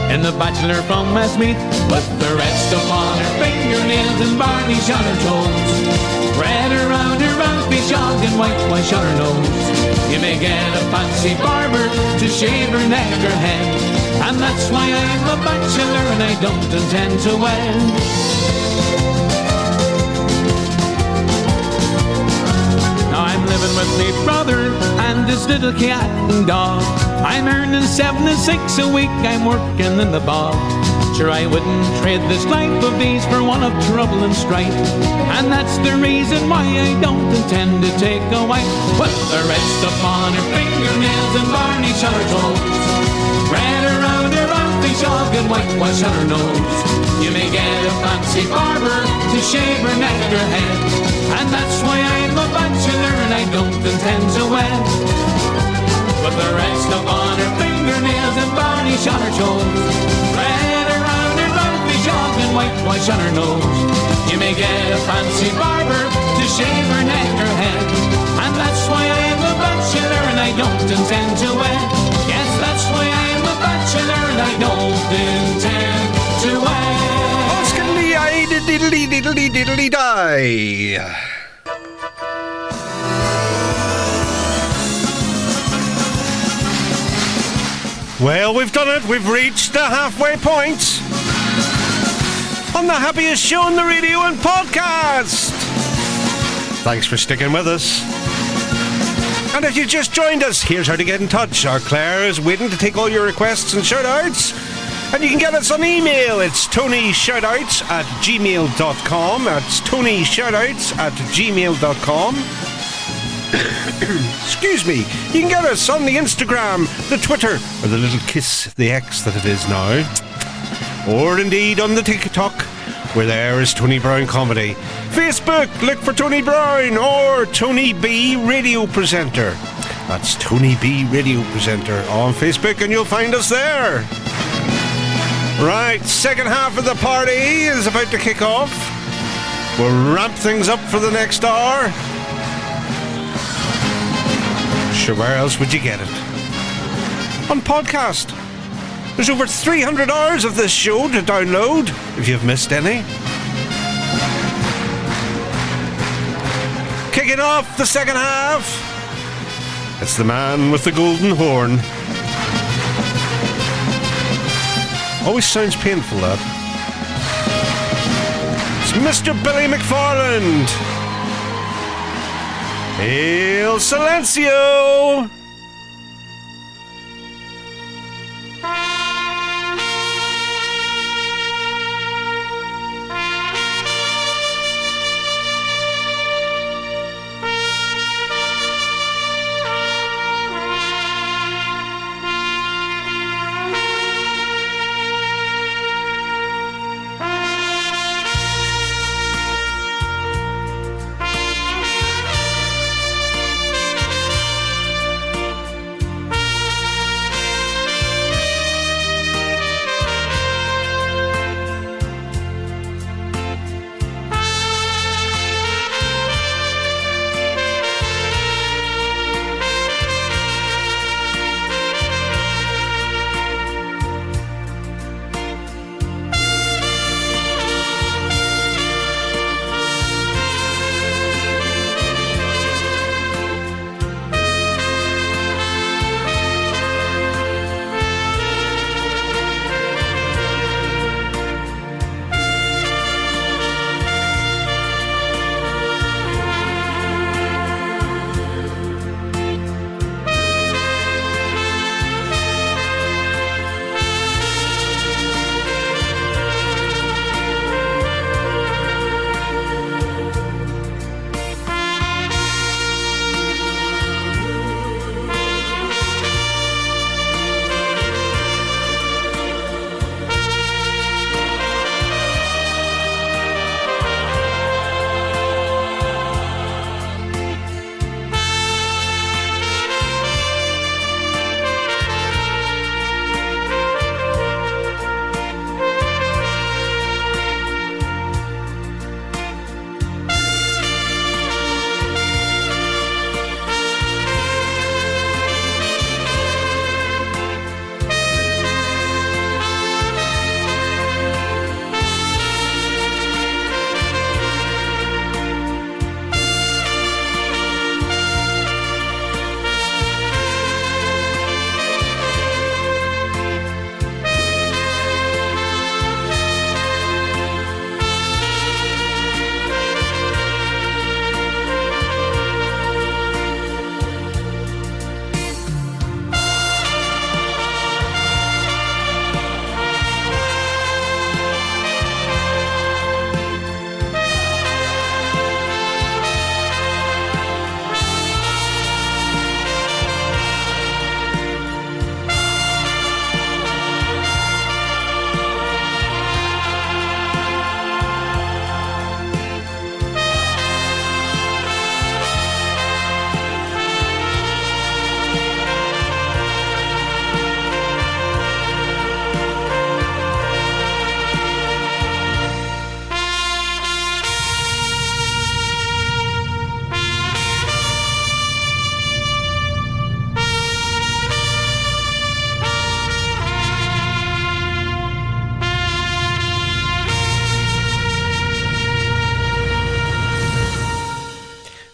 in the bachelor from Westmeath, with the red stuff on her fingernails and varnish on her toes, red around her mouth, shog and whitewash on her nose. You may get a fancy barber to shave her neck or head. And that's why I'm a bachelor and I don't intend to wed. Now I'm living with me brother and his little cat and dog. I'm earning 7 to 6 a week, I'm working in the bog. Sure, I wouldn't trade this life of ease for one of trouble and strife. And that's the reason why I don't intend to take a wife. With the red stuff on her fingernails and varnish on her toes, red around her mouth, shog and whitewash on her nose. You may get a fancy barber to shave her neck or head. And that's why I'm a bachelor and I don't intend to wed. With the red stuff on her fingernails and varnish on her toes, red around her mouth, shog and whitewash on her nose. You may get a fancy barber to shave her neck or head. And that's why I'm a bachelor and I don't intend to wed. Yes, that's why I'm a bachelor and I don't intend to wed. Oscar-lee, diddly diddly diddly die. Well, we've done it. We've reached the halfway point on the happiest show on the radio and podcast. Thanks for sticking with us. And if you just joined us, here's how to get in touch. Our Claire is waiting to take all your requests and shout-outs. And you can get us on email. It's tonyshoutouts@gmail.com. That's tonyshoutouts@gmail.com. Excuse me. You can get us on the Instagram, the Twitter, or the little kiss, the X that it is now. Or indeed on the TikTok, where there is Tony Brown Comedy. Facebook, look for Tony Brown or Tony B Radio Presenter. That's Tony B Radio Presenter on Facebook and you'll find us there. Right, second half of the party is about to kick off. We'll ramp things up for the next hour. Sure, where else would you get it? On podcast. There's over 300 hours of this show to download, if you've missed any. Kicking off the second half, it's the man with the golden horn. Always sounds painful, that. It's Mr. Billy McFarland. Hail Silencio!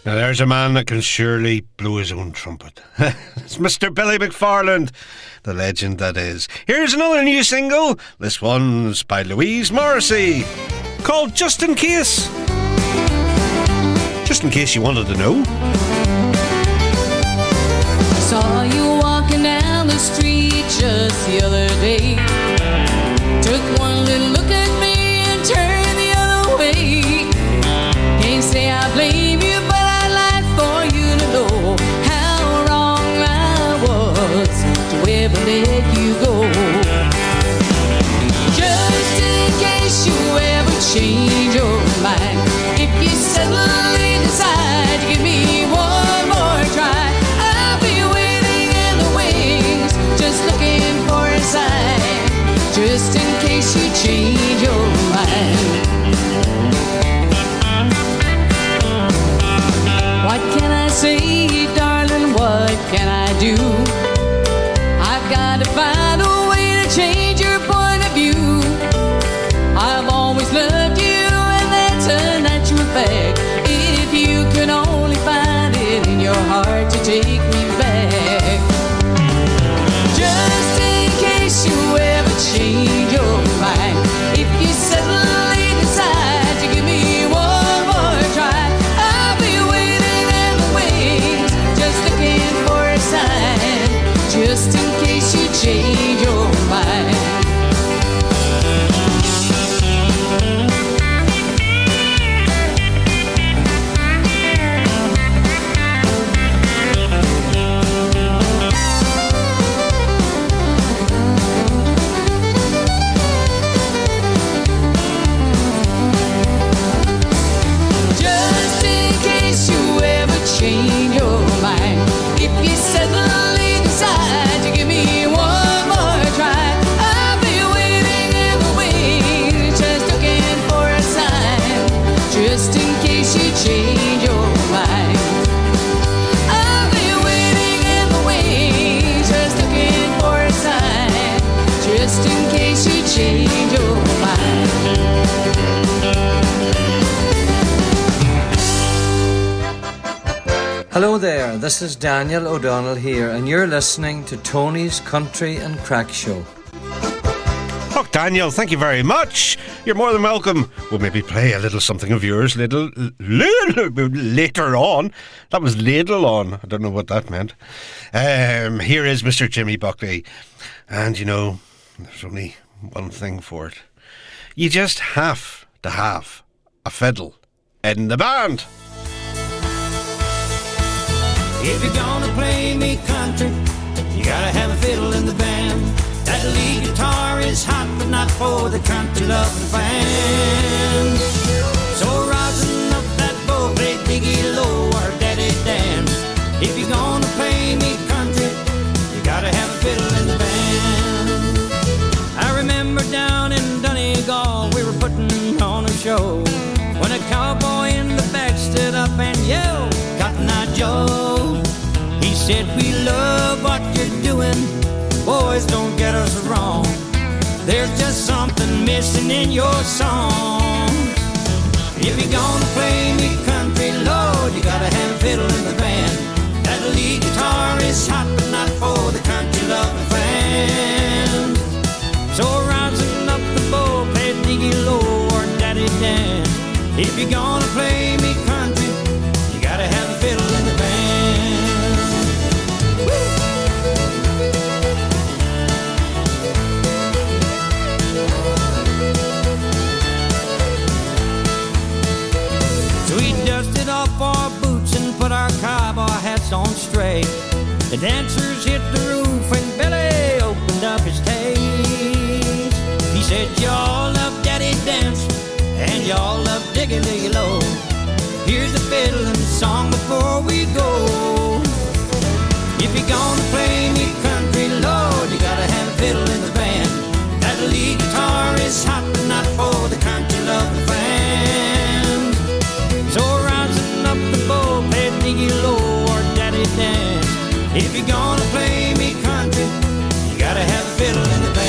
Now there's a man that can surely blow his own trumpet. It's Mr. Billy McFarland, the legend that is. Here's another new single. This one's by Louise Morrissey, called Just In Case. Just in case you wanted to know. Saw you walking down the street just the other day. Took one little look at me and turned the other way. Can't say I blame you, but I'd like for you to know how wrong I was to ever let you go. Just in case you ever change your mind, if you suddenly decide to give me one more try, I'll be waiting in the wings, just looking for a sign. Just in case back. If you could only find it in your heart to take me back. Just in case you ever change your mind, if you suddenly decide to give me one more try, I'll be waiting in the wings, just looking for a sign, just in case you change your mind. Change your mind. If you suddenly decide to give me one more try, I'll be waiting in the wings, just looking for a sign, just in case you change your mind. I'll be waiting in the wings, just looking for a sign, just in case you change your mind. Hello there, this is Daniel O'Donnell here, and you're listening to Tony's Country and Crack Show. Oh, Daniel, thank you very much. You're more than welcome. We'll maybe play a little something of yours later on. That was ladle on. I don't know what that meant. Here is Mr. Jimmy Buckley. And, you know, there's only one thing for it. You just have to have a fiddle in the band. If you're gonna play me country, you gotta have a fiddle in the band. That lead guitar is hot, but not for the country loving fans. So rosin up that bow, play Diggy Low or Daddy Dan. If you're gonna play me country, you gotta have a fiddle in the band. I remember down in Donegal, we were putting on a show, when a cowboy in the back stood up and yelled, Cotton Eye Joe. He said, we love what you're doing, boys, don't get us wrong. There's just something missing in your song. If you're gonna play me country, Lord, you gotta have a fiddle in the band. That lead guitar is hot, but not for the country loving fans. So rousing up the bow, play Diggy Low or Daddy Dan. If you're gonna play me country, you gotta have a fiddle in the band. So we dusted off our boots and put our cowboy hats on straight. The dancers hit the roof and Billy opened up his taste. He said, y'all love Daddy Dance and y'all love Diggy Low. Here's a fiddle and a song before we go. If you're gonna play me country, Lord, you gotta have a fiddle in the band. That lead guitar is hot, but not for the country loving fans. So rising up the bow, play Diggy Low or Daddy Dance. If you're gonna play me country, you gotta have a fiddle in the band.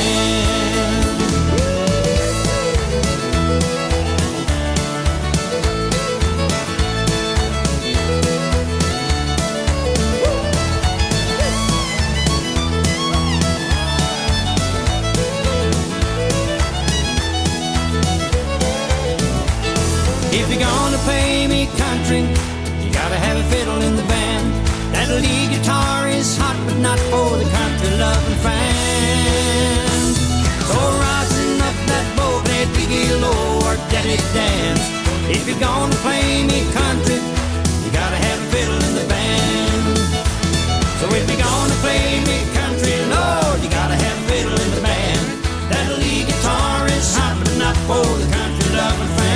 If you're gonna play me country, you gotta have a fiddle in the band. That lead guitar is hot, but not for the country loving fans. So rising up that bow, play Diggy Low or Daddy Dance. If you're gonna play me country, you gotta have a fiddle in the band. So if you're gonna play me country, Lord, you gotta have a fiddle in the band. That lead guitar is hot, but not for the country loving fans.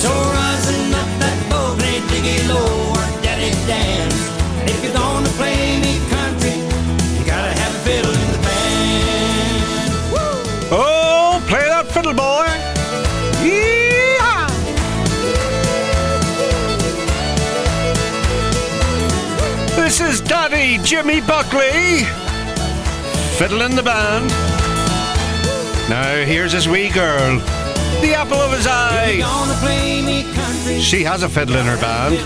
So rising up that bow, play Diggy Low or Daddy Dance. If you're gonna play me country, you gotta have a fiddle in the band. Woo! Oh, play that fiddle, boy. Yeah! This is Daddy Jimmy Buckley. Fiddle in the band. Now here's his wee girl. the apple of his eye. She has a fiddle in her band.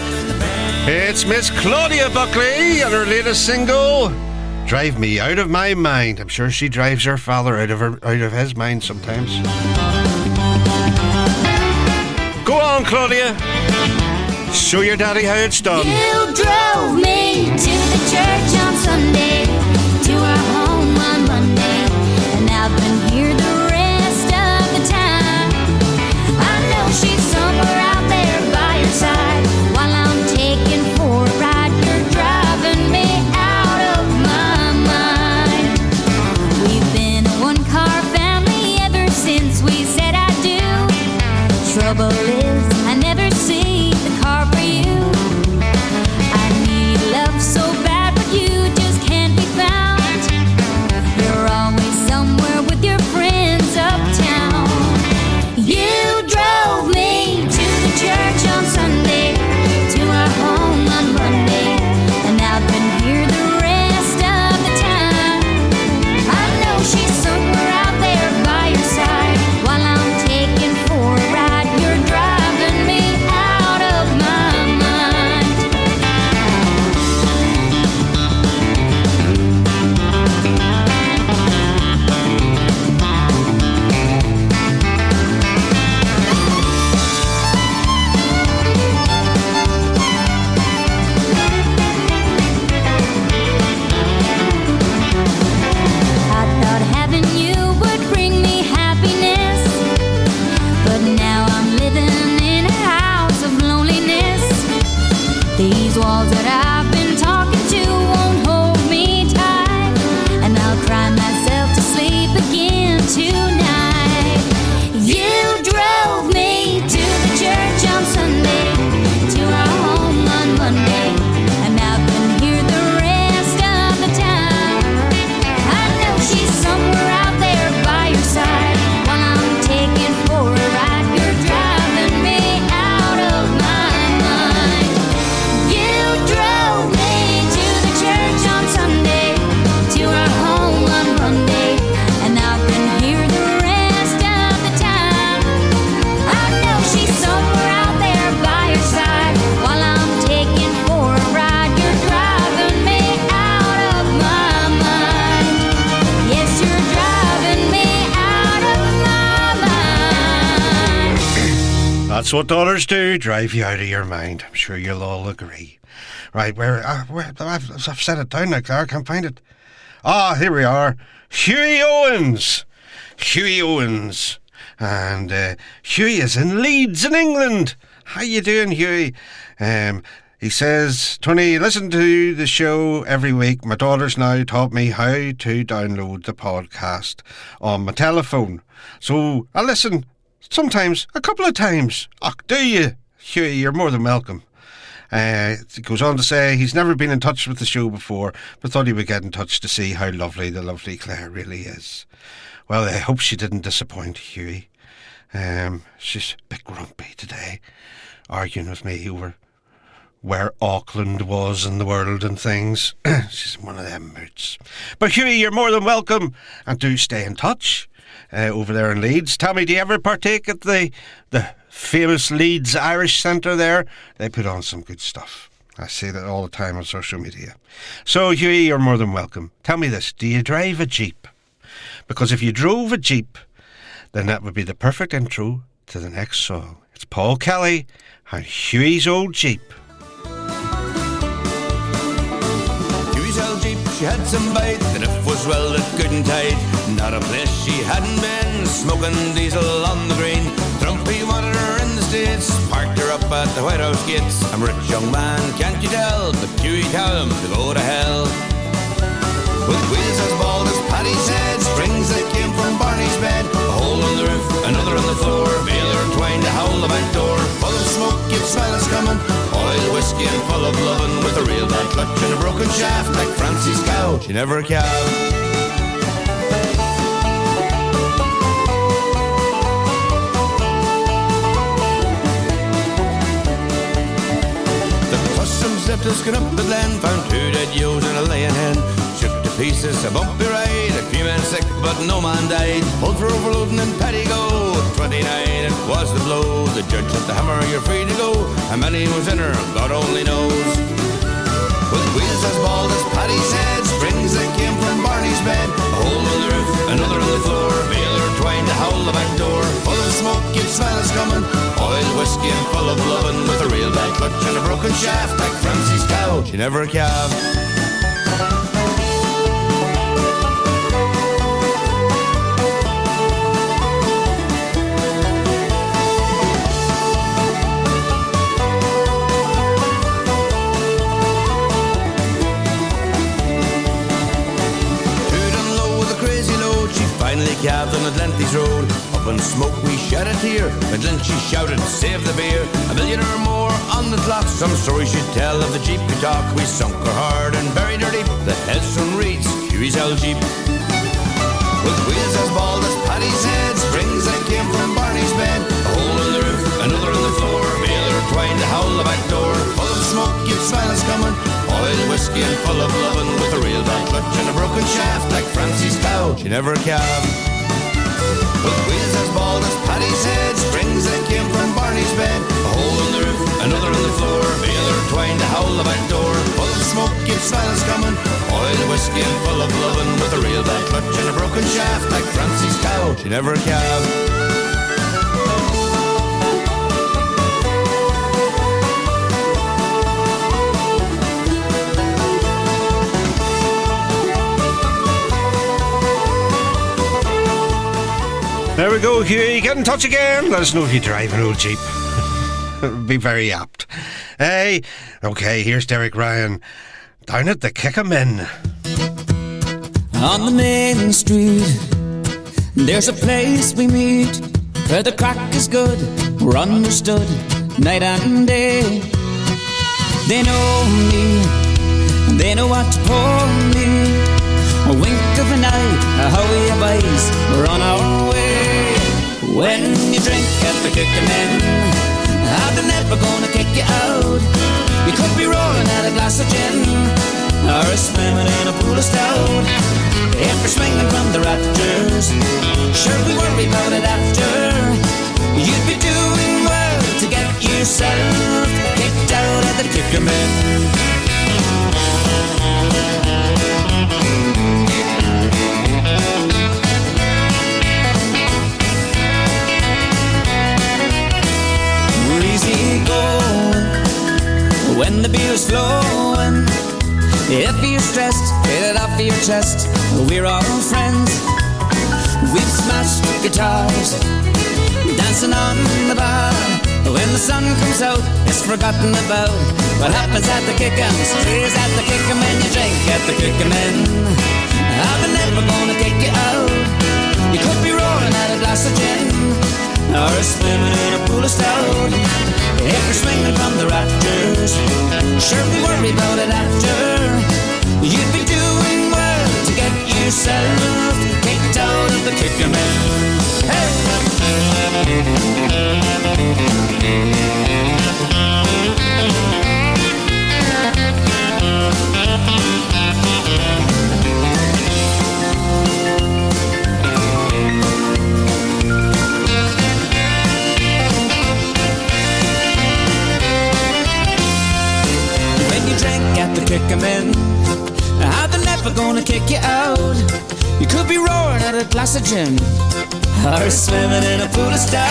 It's Miss Claudia Buckley and her latest single, Drive Me Out of My Mind. I'm sure she drives her father out of his mind sometimes. Go on, Claudia. Show your daddy how it's done. You drove me to the church on Sunday, to our home on Monday, and I've been here the rest of the time. I know she's somewhere out there by your side, while I'm taking for a ride. You're driving me out of my mind. We've been a one-car family ever since we said I do. Trouble is, I never see the car for you. I need love so bad, but you just can't be found. You're always somewhere with your friends uptown. You drove me to the church on Sunday, to our home on Monday, and I've been here the rest of the time. I know she's somewhere out there by your side, while I'm taking for a ride. You're driving me out of my mind. I thought having you would bring me happiness, but now I'm living in a house of loneliness. These walls that I've been talking to won't hold me tight, and I'll cry myself to sleep again tonight. You drove me to the church on Sunday, to our home on Monday, and I've been here the rest of the time. I know she's somewhere out there by your side, while I'm taking for a ride. You're driving me out of my mind. You drove me to the church on Sunday, to our home on Monday, and I've been here the rest of the time. I know she's somewhere out there by your side, while I'm taking for a ride. You're driving me out of my mind. Yes, you're driving me out of my mind. That's what dollars do, drive you out of your mind. I'm sure you'll all agree. Right, where I've set it down now, Clara, I can't find it. Ah, here we are. Hughie Owens. Hughie Owens. And Hughie is in Leeds in England. How you doing, Hughie? He says, Tony, listen to the show every week. My daughter's now taught me how to download the podcast on my telephone. So I listen sometimes, a couple of times. Oh, do you? Hughie, you're more than welcome. He goes on to say he's never been in touch with the show before, but thought he would get in touch to see how lovely the lovely Claire really is. Well, I hope she didn't disappoint, Hughie. She's a bit grumpy today, arguing with me over where Auckland was in the world and things. She's in one of them moods. But Hughie, you're more than welcome, and do stay in touch over there in Leeds. Tell me, do you ever partake at the famous Leeds Irish Centre there? They put on some good stuff. I say that all the time on social media. So Hughie, you're more than welcome. Tell me this, do you drive a Jeep? Because if you drove a Jeep, then that would be the perfect intro to the next song. It's Paul Kelly and Hughie's old Jeep. Hughie's old Jeep, she had some bite, and if was well it couldn't hide. Not a place she hadn't been, smoking diesel on the green. Trumpy wanted her in the States, parked her up at the White House gates. I'm a rich young man, can't you tell? But Hughie tell him to go to hell. With wheels as bald as Paddy's head, strings that came from Barney's bed, a hole in the roof, another on the floor, baler twined to howl the back door. Full of smoke, you'd smell us coming, oil, whiskey and full of lovin', with a real bad clutch and a broken shaft, like Francie's cow, she never cowed. Stepped a skin up the glen, found two dead ewes and a laying hen. Shook to pieces a bumpy ride, a few went sick, but no man died. Pulled for overloading and Paddy go. 29, it was the blow. The judge hit the hammer, you're free to go. How many was in her, God only knows. With wheels as bald as Paddy's head, springs that came from Barney's bed. A hole in the roof, another on the floor. Baler twined to howl the back door. Full of smoke, you'd smell it's coming. Oil, whiskey and full of lovin'. With a real bad clutch and a broken shaft. Like Francie's cow, she never calved. Finally calved on Atlantis Road. Up in smoke we shed a tear. At lunch she shouted, save the beer. A million or more on the clock. Some story she'd tell of the Jeep we talk. We sunk her hard and buried her deep. The headstone reads, Huey's old Jeep. With wheels as bald as Paddy's head, springs that came from Barney's bed. A hole in the roof, another on the floor. Baler twined to howl the back door. Full of smoke, you'd smell it's coming. Oil, whiskey and full of lovin'. With a real bad clutch and a broken shaft. Like Francie's cow, she never calved. With wheels as bald as Paddy's head, springs that came from Barney's bed. A hole in the roof, another on the floor. Baler twined to howl the back door. Full of smoke, you'd smell it's coming. Oil, whiskey and full of lovin'. With a real bad clutch and a broken shaft. Like Francie's cow, she never calved. There we go, Huey. Get in touch again. Let us know if you drive an old Jeep. It would be very apt. Hey, okay, here's Derek Ryan. Down at the Kick-A-Men. On the main street, there's a place we meet where the crack is good, we're understood night and day. They know me, they know what to call me. A wink of an eye, a howie of eyes, we're on our way. When you drink at the Kick-A-Men, they're never gonna kick you out. You could be rolling at a glass of gin, or swimming in a pool of stout. If you're swinging from the rafters, sure we worry about it after. You'd be doing well to get yourself kicked out at the Kick-A-Men. Easy going when the beer's flowing. If you're stressed, get it off your chest. We're all friends. We've smashed guitars, dancing on the bar. When the sun comes out, it's forgotten about. What happens at the Kick-A-Men stays at the Kick-A-Men. You drink at the Kick-A-Men, they're never gonna kick you out. You could be rolling at a glass of gin, or swimming in a pool of stout. If you're swinging from the rafters, sure we worry about it after. You'd be doing well to get yourself kicked out of the Kick-A-Men. Hey! At the Kick-A-Men, they're never gonna kick you out. You could be roaring at a glass of gin, or swimming in a pool of stout.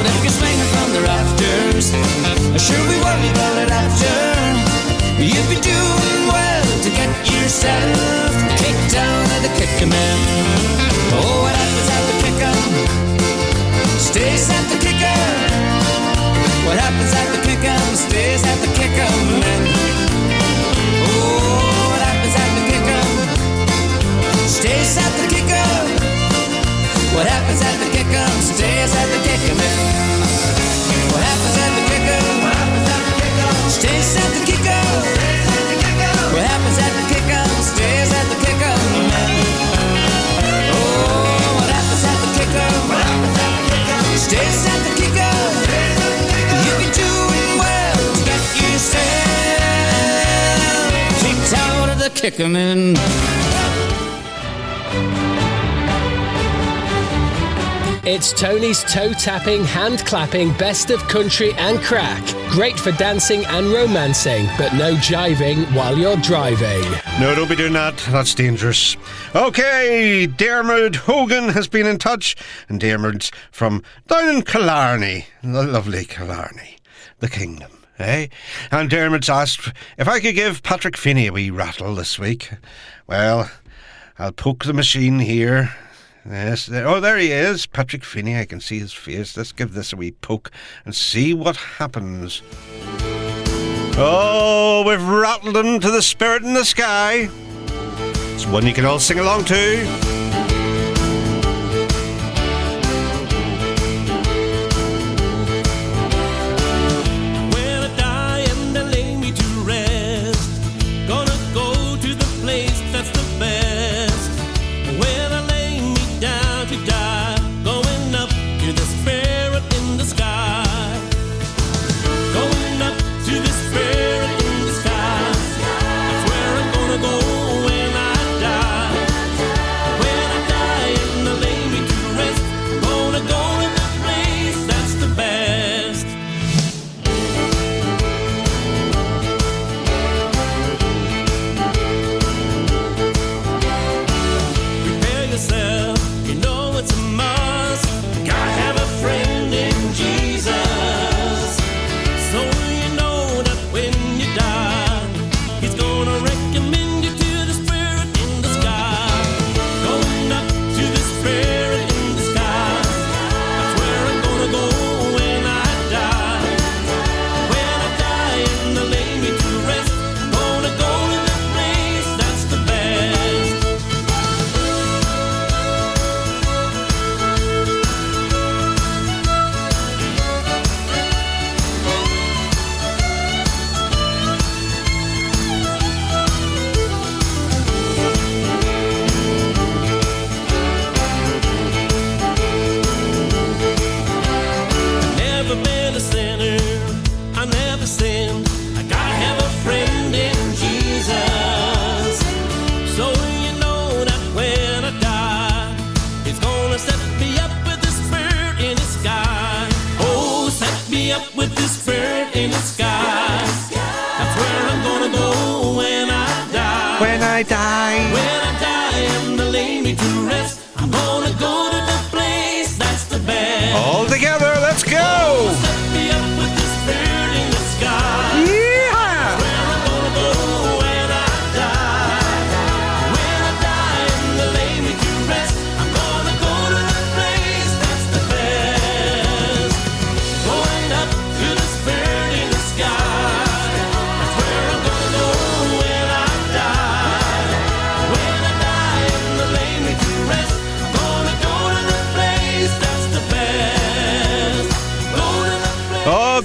If you're swinging from the rafters, sure we worry about it after. You'd be doing well to get yourself kicked out of the Kick-A-Men. Oh, what happens at the Kick-A stays at the Kick-A. What happens at the Kick-A stays at the Kick-A-Men. Oh, what happens at the Kick-A stays at the Kick-A. What happens at the Kick-A stays at the Kick-A-Men. What happens at the Kick-A stays at the Kick-A. What happens at the Kick-A stays at the Kick-A-Men. Oh, what happens at the Kick-A stays at the Kick-A. You'd be doing well to get yourself kicked out of the Kick-A-Men. It's Tony's toe-tapping, hand-clapping best of country and crack. Great for dancing and romancing, but no jiving while you're driving. No, don't be doing that. That's dangerous. Okay, Dermot Hogan has been in touch, and Dermot's from down in Killarney, the lovely Killarney, the kingdom, eh? And Dermot's asked if I could give Patrick Feeney a wee rattle this week. Well, I'll poke the machine here. Yes, there he is, Patrick Feeney. I can see his face. Let's give this a wee poke and see what happens. Oh, we've rattled him to the spirit in the sky. It's one you can all sing along to.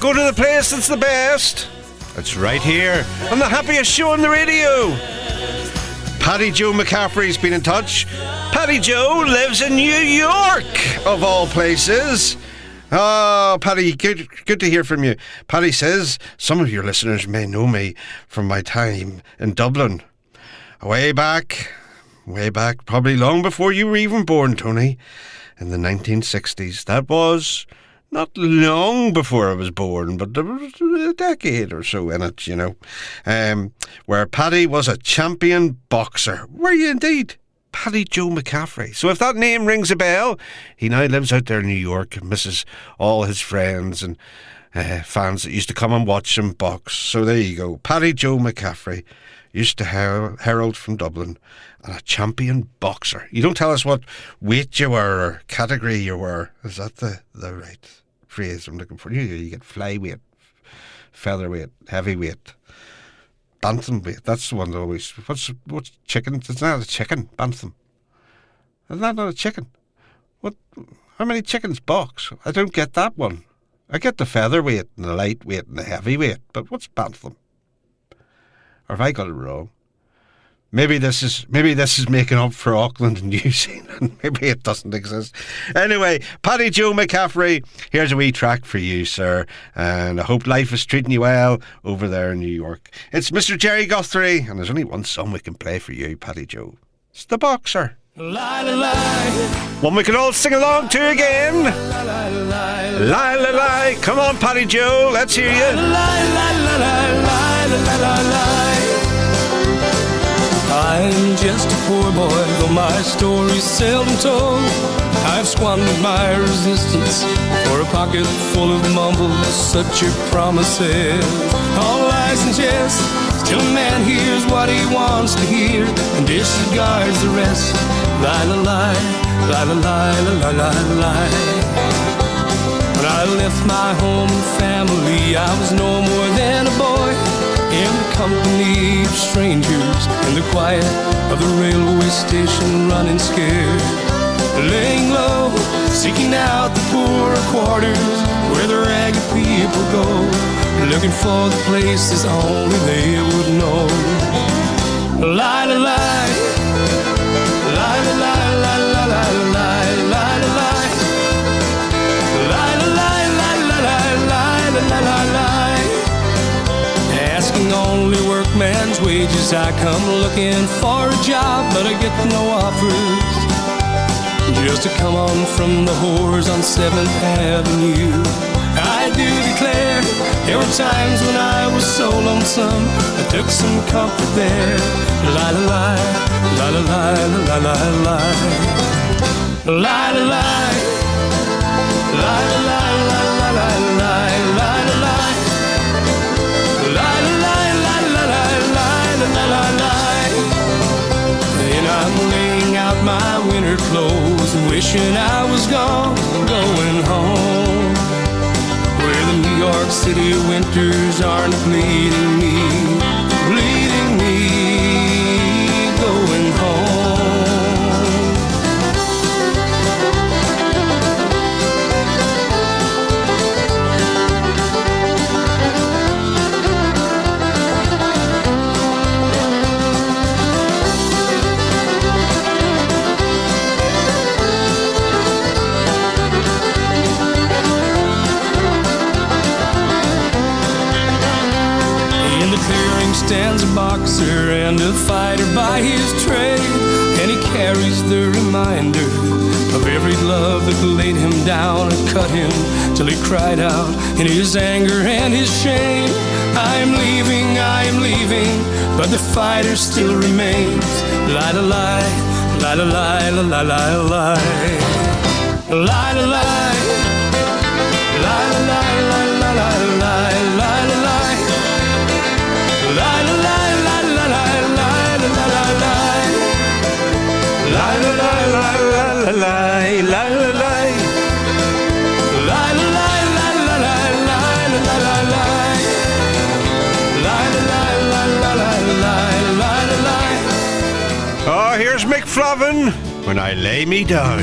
Go to the place that's the best. It's right here on the happiest show on the radio. Paddy Joe McCaffrey's been in touch. Paddy Joe lives in New York, of all places. Oh, Paddy, good to hear from you. Paddy says some of your listeners may know me from my time in Dublin. Way back, probably long before you were even born, Tony, in the 1960s. That was not long before I was born, but there was a decade or so in it, you know, where Paddy was a champion boxer. Were you indeed? Paddy Joe McCaffrey. So if that name rings a bell, he now lives out there in New York and misses all his friends and fans that used to come and watch him box. So there you go. Paddy Joe McCaffrey used to herald from Dublin and a champion boxer. You don't tell us what weight you were or category you were. Is that the right phrase I'm looking for? You get flyweight, featherweight, heavyweight, bantamweight. That's the one that always. What's chicken? It's not a chicken. Bantam. Isn't that not a chicken? What? How many chickens box? I don't get that one. I get the featherweight and the lightweight and the heavyweight, but what's bantam? Or have I got it wrong? Maybe this is making up for Auckland and New Zealand. Maybe it doesn't exist. Anyway, Paddy Joe McCaffrey, here's a wee track for you, sir. And I hope life is treating you well over there in New York. It's Mr. Gerry Guthrie, and there's only one song we can play for you, Paddy Joe. It's The Boxer. One we can all sing along to again. Lie, lie, lie. Come on, Paddy Joe, let's hear you. I'm just a poor boy, though my story's seldom told. I've squandered my resistance for a pocket full of mumbles, such your promises. All lies and jest, still a man hears what he wants to hear and disregards the rest. Lie, lie, lie, lie, lie, lie, lie, lie, lie. When I left my home and family, I was no more than a boy, in the company of strangers, in the quiet of the railway station, running scared, laying low, seeking out the poorer quarters where the ragged people go, looking for the places only they would know. Lie, lie, lie, lie, lie, lie, lie, lie, lie, lie, lie, lie, asking only workman's wages. I come looking for a job, but I get no offers. Just to come on from the whores on 7th Avenue. I do declare, there were times when I was so lonesome, I took some comfort there. Lie, lie, lie, lie, lie, lie, lie, lie, lie, lie, lie, lie. La la la la la la la la la la la la la. And I'm laying out my winter clothes, wishing I was gone, going home, where the New York City winters aren't bleeding me, going home. Stands a boxer and a fighter by his trade, and he carries the reminder of every love that laid him down and cut him till he cried out in his anger and his shame. I am leaving, but the fighter still remains. Lie, lie, lie, lie, lie, lie, lie, lie, lie, lie, lie, lie, lie, lie, lie, lie, lie, lie. Oh, here's McFarland, When I Lay Me Down.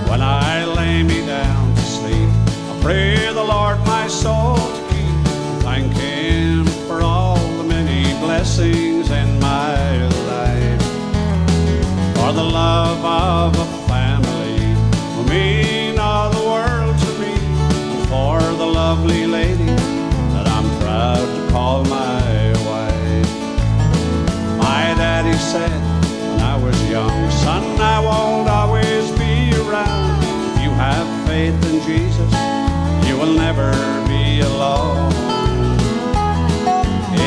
When I lay me down to sleep, I pray the Lord my soul to keep. Thank Him for all the many blessings in my life, for the love of a family will mean all the world to me, and for the lovely lady that I'm proud to call my wife. My daddy said when I was young, son, I won't always be around. If you have faith in Jesus, you will never be alone.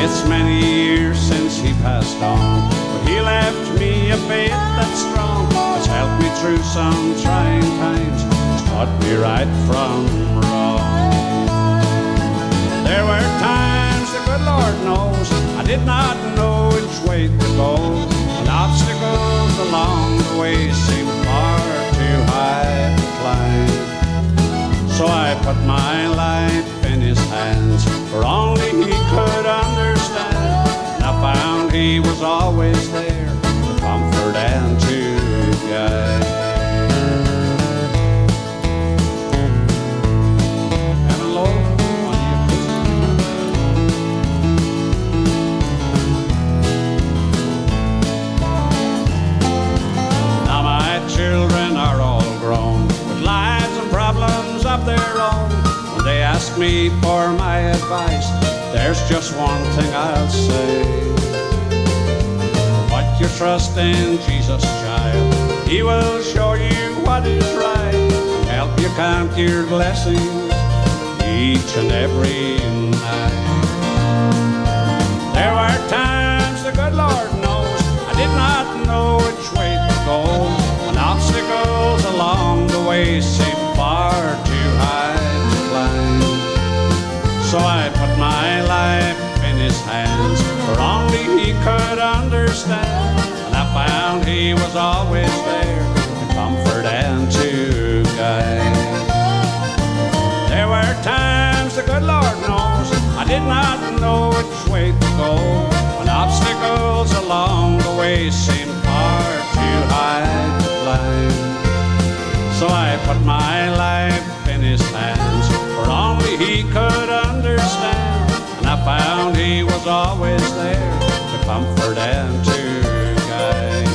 It's many years since he passed on, but he left me a faith that's strong. It's helped me through some trying times, it's taught me right from wrong. There were times, the good Lord knows, I did not know which way to go, and obstacles along the way seemed far too high to climb. So I put my life in his hands, for only he could understand. And I found he was always there to comfort and to guide. Heaven, Lord, on you. Now my children are all grown, with lives and problems of their own. When they ask me for my advice, there's just one thing I'll say. Put your trust in Jesus, child. He will show you what is right and help you count your blessings each and every night. There were times, the good Lord knows, I did not know which way to go, when obstacles along the way seemed far too high to climb. So I put my life in His hands, for only He could understand, and I found He was always there to comfort and to guide. There were times, the good Lord knows, I did not know which way to go, when obstacles along the way seemed far too high to climb. So I put my life in His hands, for only He could understand, and I found He was always there to comfort and to guide.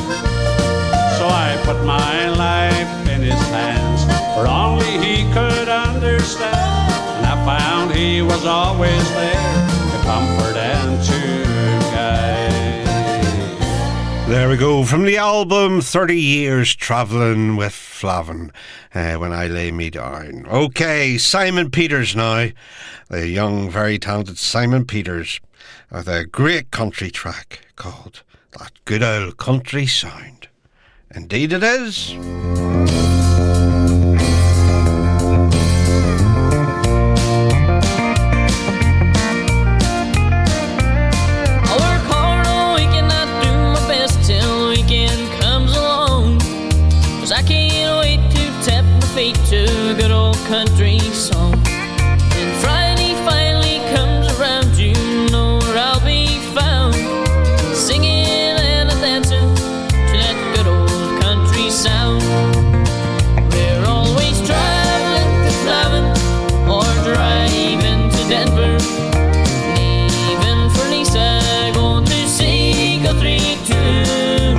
So I put my life in His hands, for only He could understand, and I found He was always there to comfort and to guide. There we go, from the album 30 Years Travelling with Flavin, When I Lay Me Down. OK, Simon Peters now, the young, very talented Simon Peters, with a great country track called That Good Old Country Sound. Indeed it is. To a good old country song. When Friday finally comes around, you know where I'll be found, singing and a dancing to that good old country sound. We're always traveling to Flavin or driving to Denver, leaving for Lisa, going to see Guthrie too,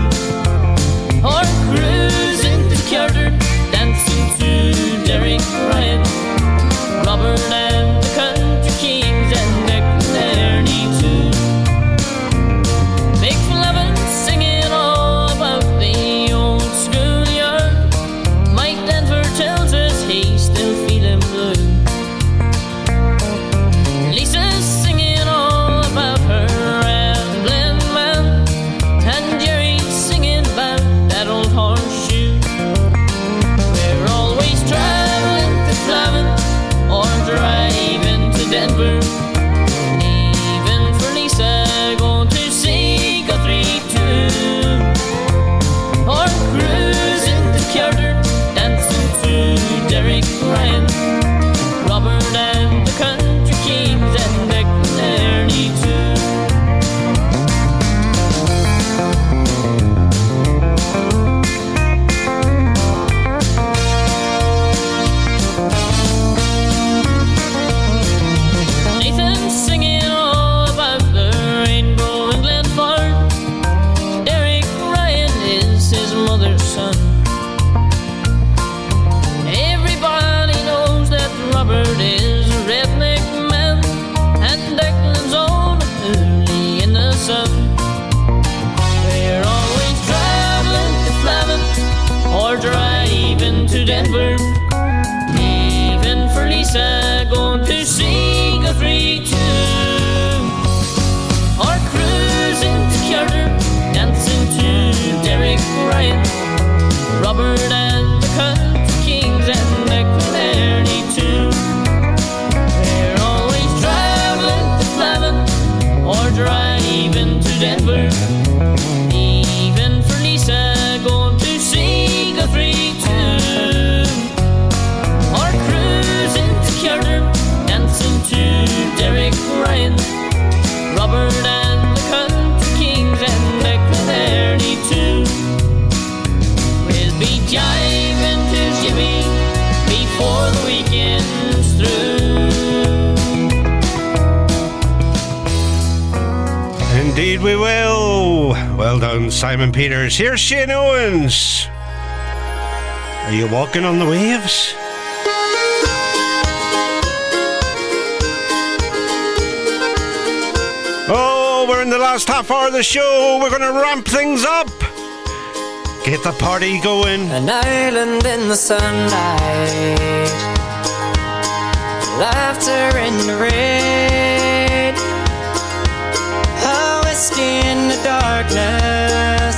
or cruising to Ciaran, dancing to Derry, Ryan, Robert and the Country Kings and McGillion too. Big Flavin singing all about the old schoolyard. Mike Denver tells us he's still feeling blue. Lisa's singing all about her rambling man, and Gerry's singing about that old horseshoe. We're always traveling to Flavin or driving to Denver, leaving for Lisa, going to see Guthrie too, or cruising to Ciaran, dancing to Derry, Ryan, Robert and the Country Kings and McFarland too. Robert is a redneck man, and Declan's on early in the sun. We're always traveling to Flavin or driving to Denver, leaving for Lisa, going to see Guthrie too, or cruising to Ciaran, dancing to Derry, Ryan, Robert and the Country Kings and McFarland too. We're always traveling to Flavin or driving to Denver, even for Lisa, going to see Guthrie too, or cruising to Ciaran, dancing to Derry, Ryan, Robert and the Country Kings and McFarland too. We'll be jiving to Jimmy before the weekend's through. Indeed we will. Well done, Simon Peters. Here's Shane Owens. Are you walking on the waves? go. We're in the last half hour of the show. We're going to ramp things up. Get the party going. An island in the sunlight, laughter in the rain, a whiskey in the darkness.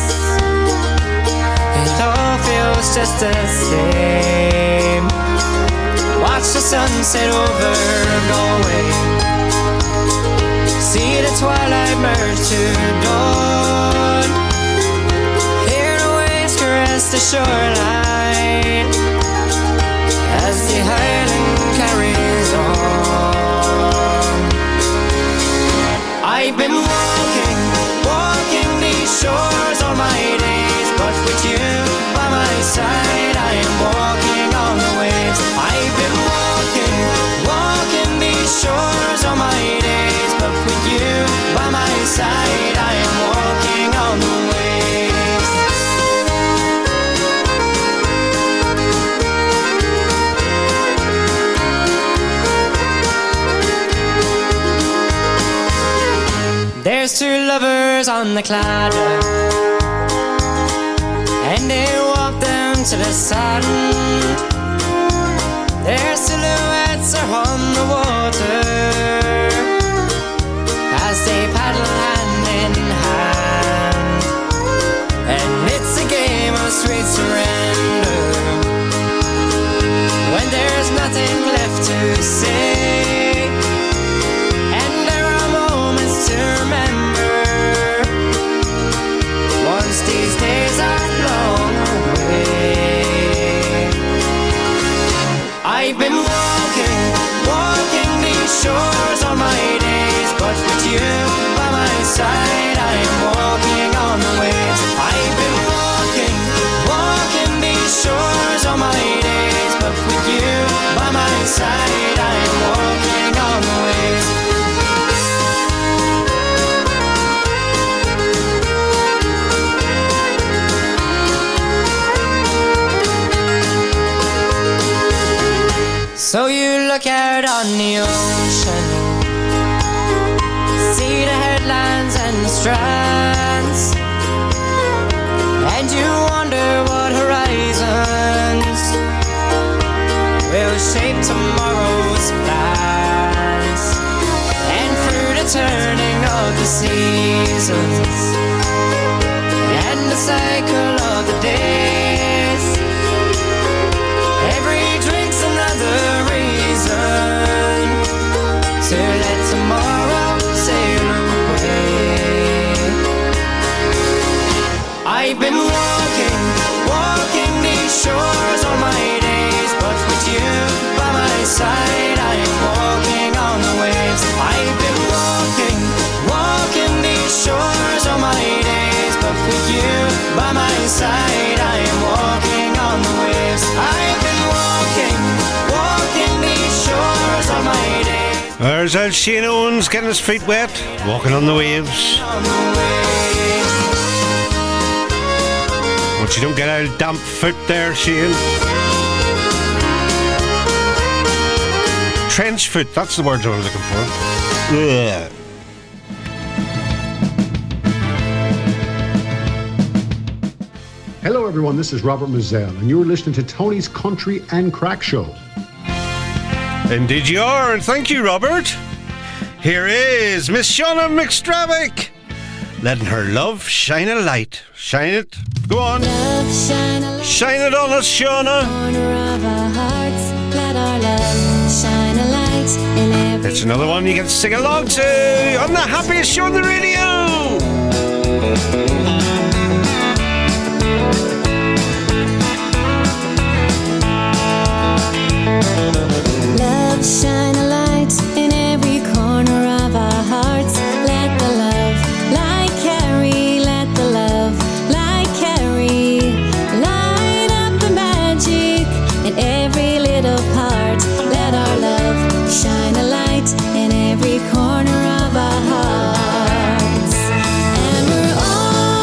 It all feels just the same. Watch the sunset over Galway, see the twilight merge to dawn, hear the waves caress the shoreline as the island carries on. I've been walking these shores all my days, but with you by my side I am walking on the waves. I've been walking these shores all my days, but with you by my side I am walking on the waves. There's two lovers on the Claudia, and they walk down to the sun. Their silhouettes are on the water as they paddle hand in hand, and it's a game of sweet surrender when there's nothing left to say, and there are moments to remember once these days are long away. I've been walking these shores all my days, but with you by my side I am walking on the waves. I've been walking these shores all my days, but with you by my side I am walking on the waves. So you look out on the ocean, see the headlines and the strands, and you wonder what horizons will shape tomorrow's plans. And through the turning of the seasons and the cycle of the days, every drink's another reason to let tomorrow sail away. I've been walking these shores all my days, but with you by my side I am walking on the waves. I've been walking these shores all my days, but with you by my side I am walking on the waves. I've been walking these shores all my days. There's old Shane Owens getting his feet wet, walking on the waves. But you don't get a damp foot there, Shane. Trench foot, that's the word I was looking for. Ugh. Hello everyone, this is Robert Mazzell, and you're listening to Tony's Country and Crack Show. Indeed you are, and thank you, Robert. Here is Miss Shauna McStravick, letting her love shine a light. Shine it. Go on. Love, shine it on us, Shauna. Corner of our hearts, let our love shine a light in every. It's another one you can sing along to on the happiest show on the radio. Love shine a light in every corner of our hearts. Let the love light carry, let the love light carry. Light up the magic in every little part. Let our love shine a light in every corner of our hearts. And we're all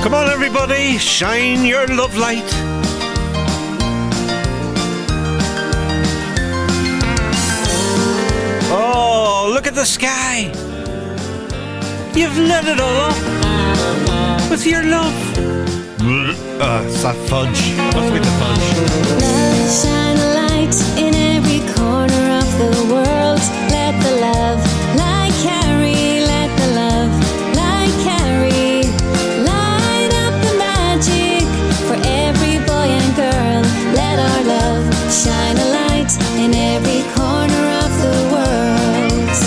Come on, everybody, shine your love light. Oh, look at the sky. You've lit it all up with your love. It's that fudge. Must be the fudge. Love, shine a light in every corner of the world. Let the love light carry. Let the love light carry. Light up the magic for every boy and girl. Let our love shine a light in every corner of the world.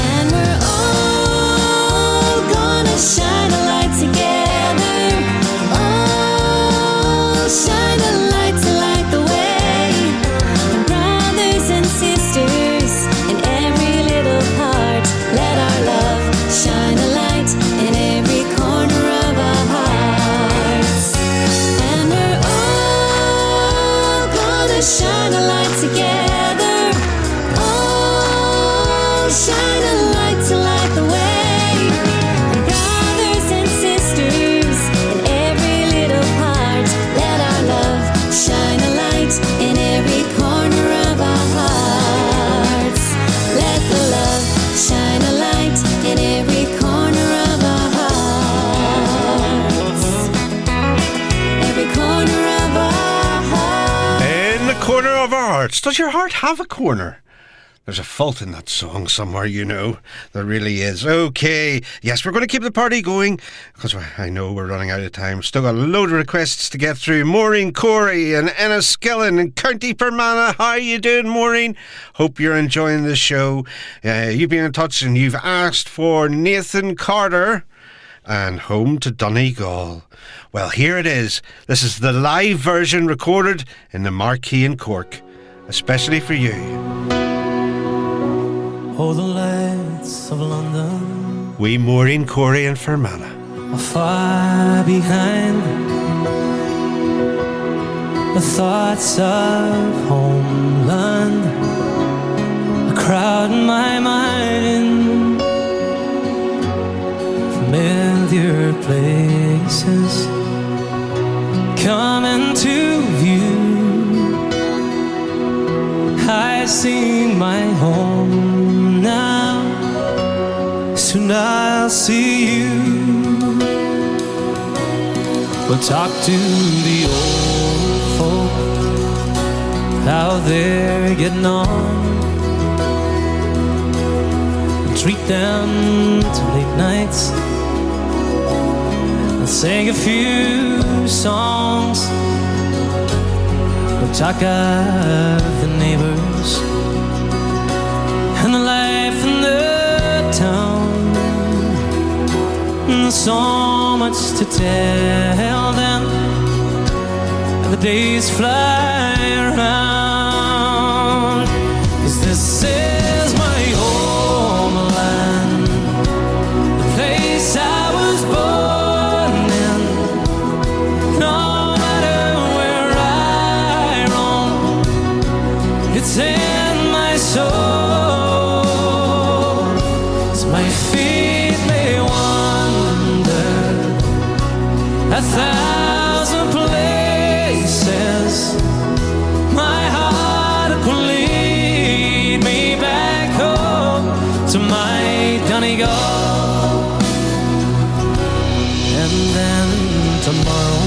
And we're all gonna shine a light together. Oh, shine a light to light the way. And brothers and sisters in every little part, let our love shine a light in every corner of our hearts. And we're all gonna shine a light together. Oh, shine a light to light the way. And brothers and sisters in every little part, let our love shine a light in every corner of our hearts. Let the love shine a light in every corner of our hearts. Every corner of our hearts. In the corner of our hearts. Does your heart have a corner? There's a fault in that song somewhere, you know. There really is. Okay. Yes, we're going to keep the party going because I know we're running out of time. Still got a load of requests to get through. Maureen Corey and Enniskillen in County Fermanagh. How are you doing, Maureen? Hope you're enjoying the show. You've been in touch and you've asked for Nathan Carter and Home to Donegal. Well, here it is. This is the live version recorded in the Marquee in Cork, especially for you. Oh, the lights of London We Maureen Corey and Fermanagh are far behind. The thoughts of homeland are crowding my mind. Familiar places come into view. I see my home now. Soon I'll see you. We'll talk to the old folk, how they're getting on. Treat them to late nights and sing a few songs. We'll talk of the neighbors and the life in the town. And there's so much to tell them, and the days fly around. 'Cause this is my homeland, the place I was born in. No matter where I roam, it's in my soul. 'Cause my feet may wander 1,000 places, my heart will lead me back home to my Donegal. And then tomorrow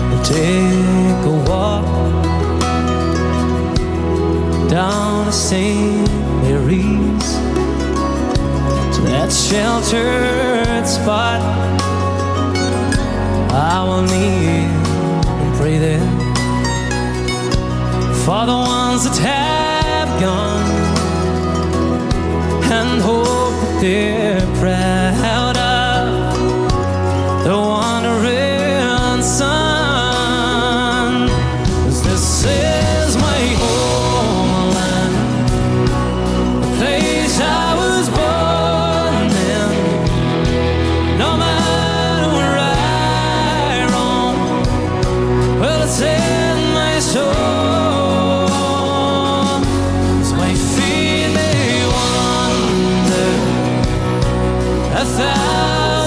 we'll take a walk down to St. Mary's, to that sheltered spot. I will kneel and pray there for the ones that have gone, and hope that they're proud of the wandering son. 'Cause this is my homeland, the place I was born in. No matter where I roam, well, it's in my soul. 'Cause my feet may wander 1,000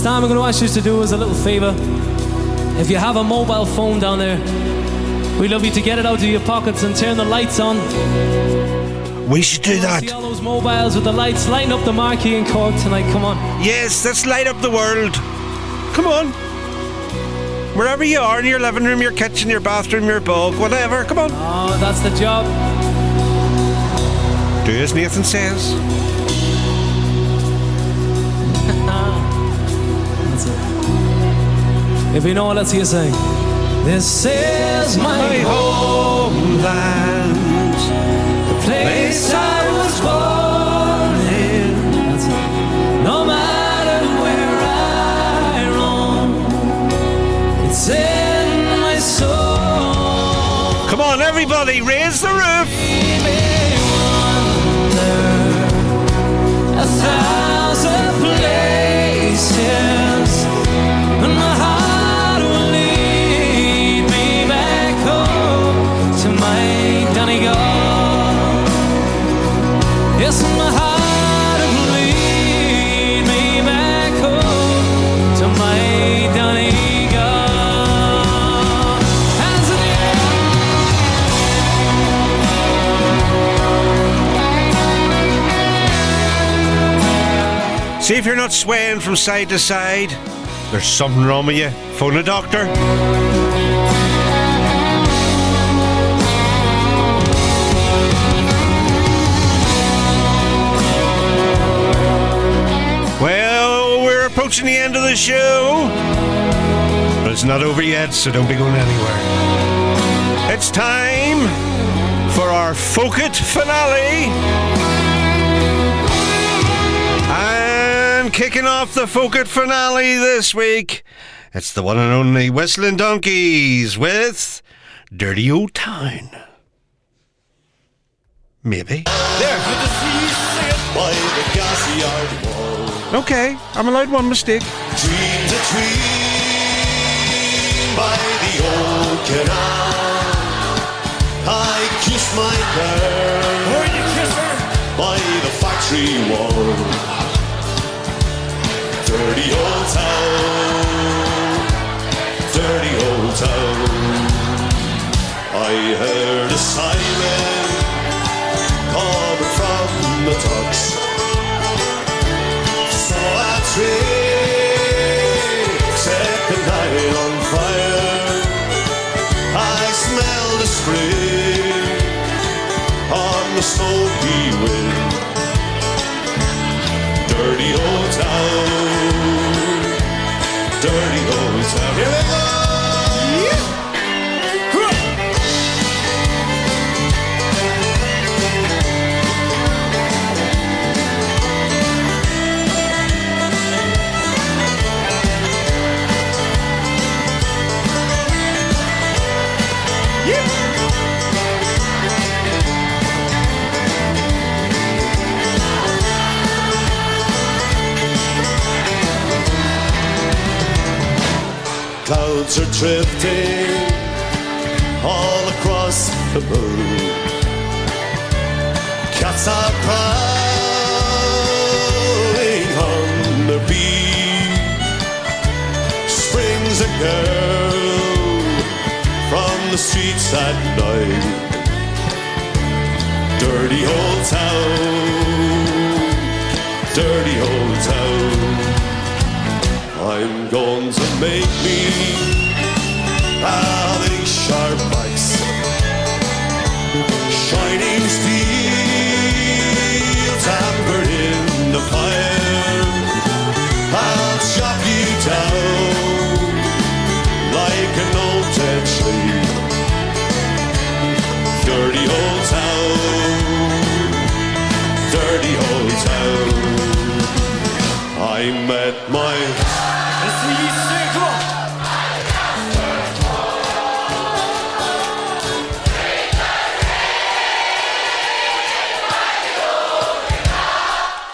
this time I'm going to ask you to do us a little favour. If you have a mobile phone down there, we'd love you to get it out of your pockets and turn the lights on. We should do that. See all those mobiles with the lights lighting up the marquee in Cork tonight. Come on. Yes, let's light up the world. Come on. Wherever you are, in your living room, your kitchen, your bathroom, your bog, whatever. Come on. Oh, that's the job. Do as Nathan says. That's it. If you know it, let's hear you sing. This is my homeland, the place I was born in. That's it. No matter where I roam, it's in my soul. Come on, everybody, raise the roof. A thousand places, and my heart will lead me back home to my Donegal. Yes, my heart will lead me back home to my Donegal. Hands in the See if you're not swaying from side to side. There's something wrong with you. Phone a doctor. Well, we're approaching the end of the show. But it's not over yet, so don't be going anywhere. It's time for our Folk-It finale. And kicking off the Folk-It finale this week, it's the one and only Whistling Donkeys with Dirty Old Town. Maybe. There. By the gas yard wall. Okay, I'm allowed one mistake. Dream to dream by the old canal. I kiss my girl. Where you kiss her? By the factory wall. Dirty old town. Dirty old town. I heard a siren coming from the docks. Saw a train set the night on fire. I smelled the spring on the smoky wind. Dirty old town. Dirty old town. Here we go! Clouds are drifting all across the moon. Cats are prowling on the beat. Springs a girl from the streets at night. Dirty old town. Dirty old town. I'm going to make me a big sharp axe, shining steel tampered in the fire. I'll chop you down like an old dead tree. Dirty old town. Dirty old town. I met my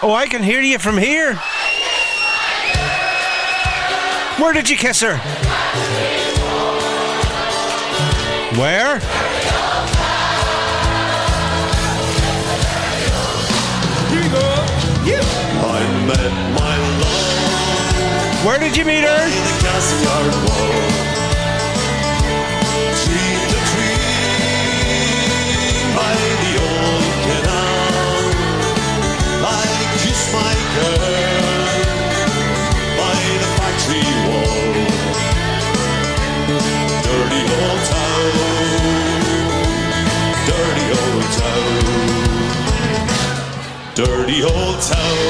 Oh, I can hear you from here. Where did you kiss her? Where? Here you go. Yeah. I met my love Where did you meet her? The caskyard wall. Tree to tree by the old canal. I kiss my girl by the factory wall. Dirty old town. Dirty old town. Dirty old town.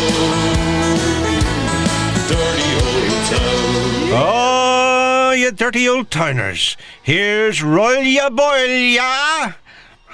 Dirty old town. Oh, you dirty old towners. Here's Royal Ya Boil Ya.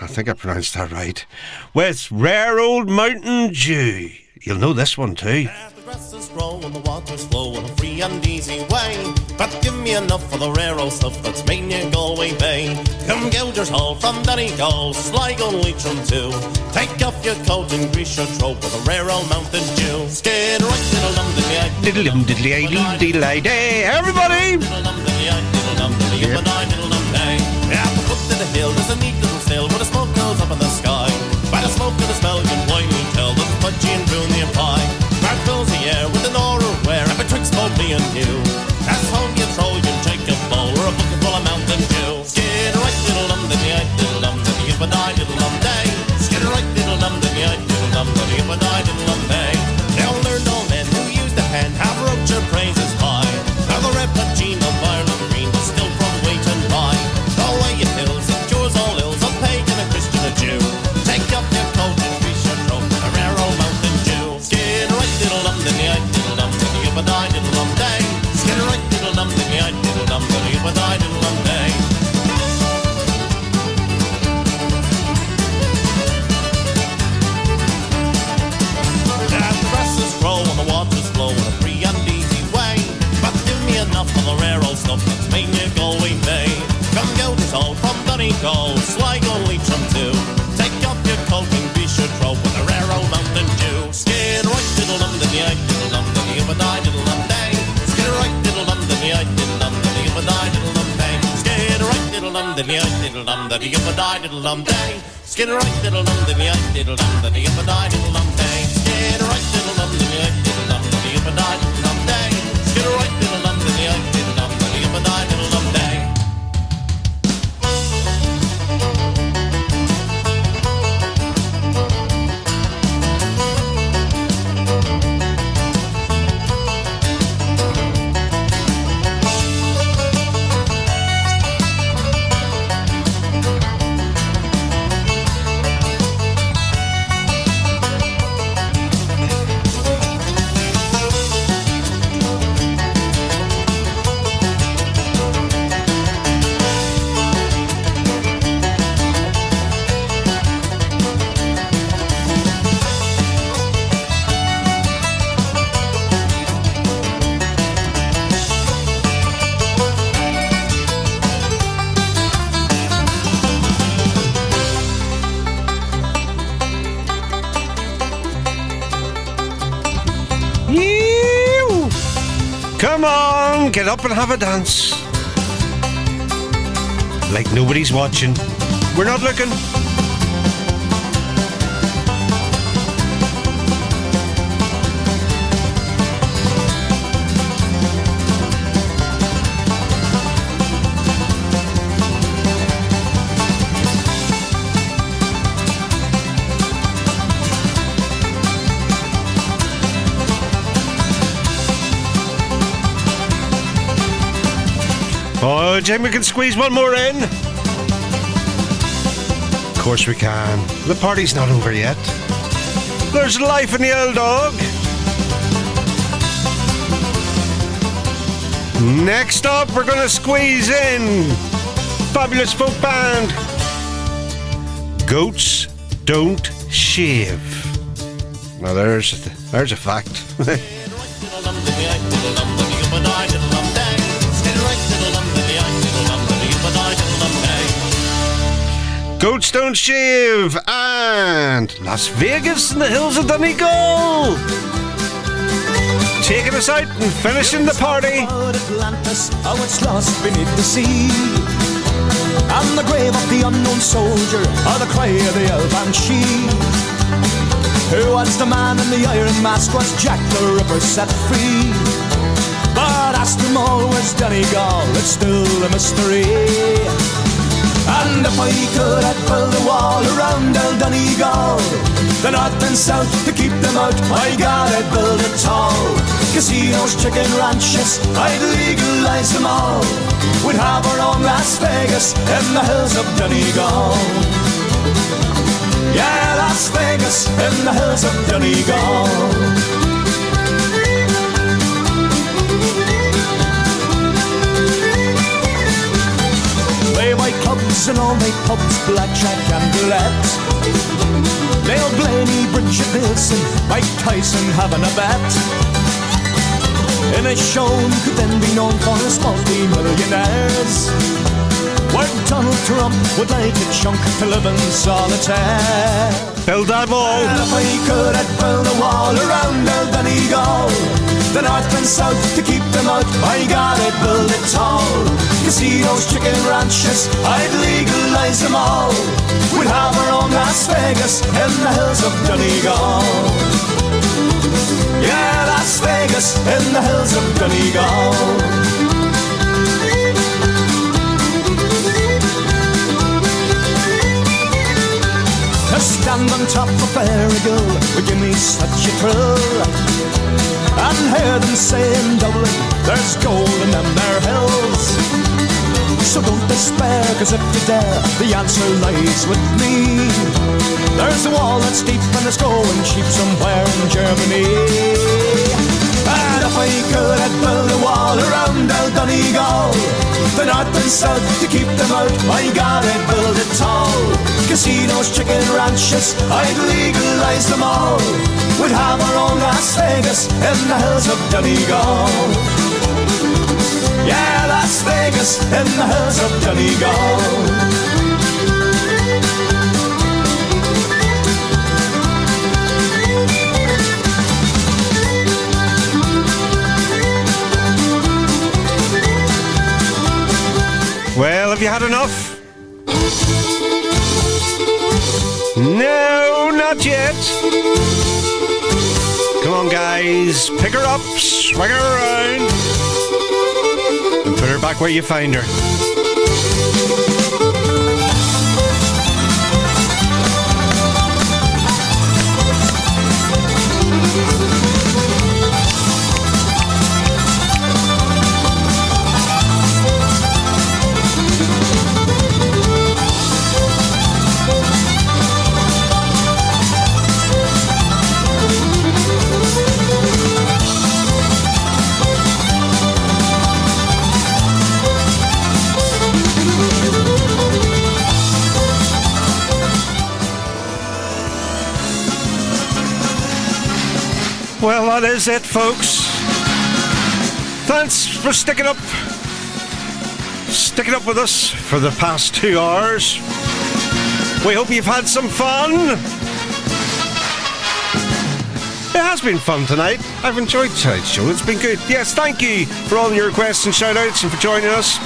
I think I pronounced that right. With Rare Old Mountain Dew. You'll know this one too. The grasses grow and the waters flow in a free and easy way. But give me enough of the rare old stuff that's made in Galway Bay. Come Gouders Hall from Donegal, Sligo and Leitrim too. Take off your coat and grease your throat with a rare old Mountain Dew. Skid right diddle dum diddly Diddle dum diddly diddly day. Everybody! diddle dum diddly diddle dum day. At the foot of the hill there's a neat little still where the smoke goes up in the sky. By the smoke of the smell you can plainly tell there's a fudgy and brownie and pie. Mark fills the air with an aura where and betwixt both me and you. That's home you throw, you take a bowl or a bucket full of Mountain Dew. Skid right diddle dum diddly diddle dum diddly if I die diddle dum day. Skid right diddle dum diddly diddle dum diddly if I die diddle dum day. Now learned all men who use the pen have wrote your praises high. Now the red blood gene of Ireland green was still from wheat and rye. All way it hills, it cures all ills, a pagan, a Christian, a Jew. Take up your coat and grease your throat with a rare old Mountain Dew. Skid right diddle dum diddly diddle dum diddly if I die diddle dum day. Skid right diddle dum diddly diddle dum diddly if I die diddle dum day. As the grasses grow and the waters flow in a free and easy way. But give me enough of the rare old stuff that's made near Galway Bay. Come Gouders Hall from Donegal, Sligo and Leitrim too. Take off your coat and grease your throat with a rare old Mountain Dew. Skid right diddle dum diddly diddle dum diddly if I die diddle dum day. Skid right diddle dum diddly diddle dum diddly if I die diddle dum day. Skid right diddle dum diddly diddle dum diddly if I die diddle dum day. Skid right diddle dum diddly diddle dum diddly if I die diddle dum day. Skid right diddle dum diddly diddle dum diddly if I die diddle dum day. Skid right diddle dum diddly diddle dum diddly if I die diddle dum day. Ew. Come on, get up and have a dance. Like nobody's watching. We're not looking. Oh, Jim, we can squeeze one more in. Of course we can. The party's not over yet. There's life in the old dog. Next up, we're going to squeeze in fabulous folk band Goats Don't Shave. Now there's a fact. Goats Don't Shave and Las Vegas in the hills of Donegal. Taking us out and finishing the party. Atlantis, how it's lost beneath the sea. And the grave of the unknown soldier, or the cry of the owl banshee. Who was the man in the iron mask? Was Jack the Ripper set free? But asked them all where's Donegal, it's still a mystery. And if I could, I'd build a wall around old Donegal, the north and south to keep them out. My God, I'd build it tall. Casinos, chicken ranches, I'd legalize them all. We'd have our own Las Vegas in the hills of Donegal. Yeah, Las Vegas in the hills of Donegal. They buy clubs and all night pubs, blackjack and roulette. Dale Blaney, Bridget Nielsen, Mike Tyson having a bet. In a show could then be known for his multi-millionaires, where Donald Trump would like a chunk to live in solitaire. Build that wall. And if I could, I'd build a wall around old Donegal, the north and south to keep them out. My God, I'd build it tall. Casinos, chicken ranches, I'd legalize them all. We'd have our own Las Vegas in the hills of Donegal. Yeah, Las Vegas in the hills of Donegal. To stand on top of Ferrigal would give me such a thrill, and hear them say in Dublin there's gold in them there hills. So don't despair, cause if you dare, the answer lies with me. There's a wall that's deep and it's going cheap somewhere in Germany. And if I could, I'd build a wall around old Donegal, the north and south to keep them out. My God, I'd build it tall. Casinos, chicken ranches, I'd legalize them all. We'd have our own Las Vegas in the hills of Donegal. Yeah, Las Vegas in the hills of Donegal. Well, have you had enough? No, not yet. Come on, guys. Pick her up, swing her around, and put her back where you find her. Well, that is it, folks. Thanks for sticking up with us for the past 2 hours. We hope you've had some fun. It has been fun tonight. I've enjoyed tonight's show. It's been good. Yes, thank you for all your requests and shout-outs and for joining us.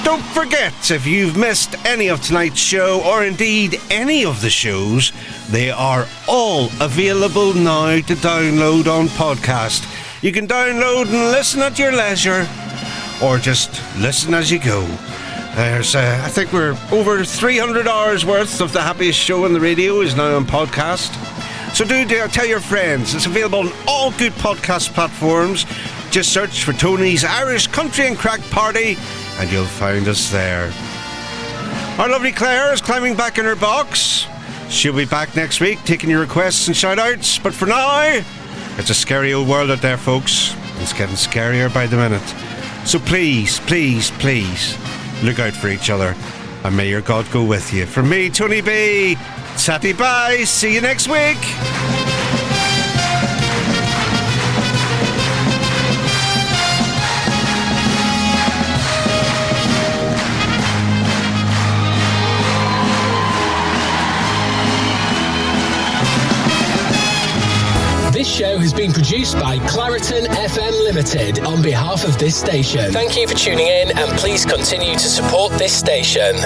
Don't forget, if you've missed any of tonight's show, or indeed any of the shows, they are all available now to download on podcast. You can download and listen at your leisure, or just listen as you go. There's, I think we're over 300 hours worth of the Happiest show on the radio is now on podcast. So do tell your friends. It's available on all good podcast platforms. Just search for Tony's Irish Country and Crack Party, and you'll find us there. Our lovely Claire is climbing back in her box. She'll be back next week taking your requests and shout-outs. But for now, it's a scary old world out there, folks. It's getting scarier by the minute. So please, please, please, look out for each other. And may your God go with you. From me, Tony B, Satty bye. See you next week. This show has been produced by Clariton FM Limited on behalf of this station. Thank you for tuning in, and please continue to support this station.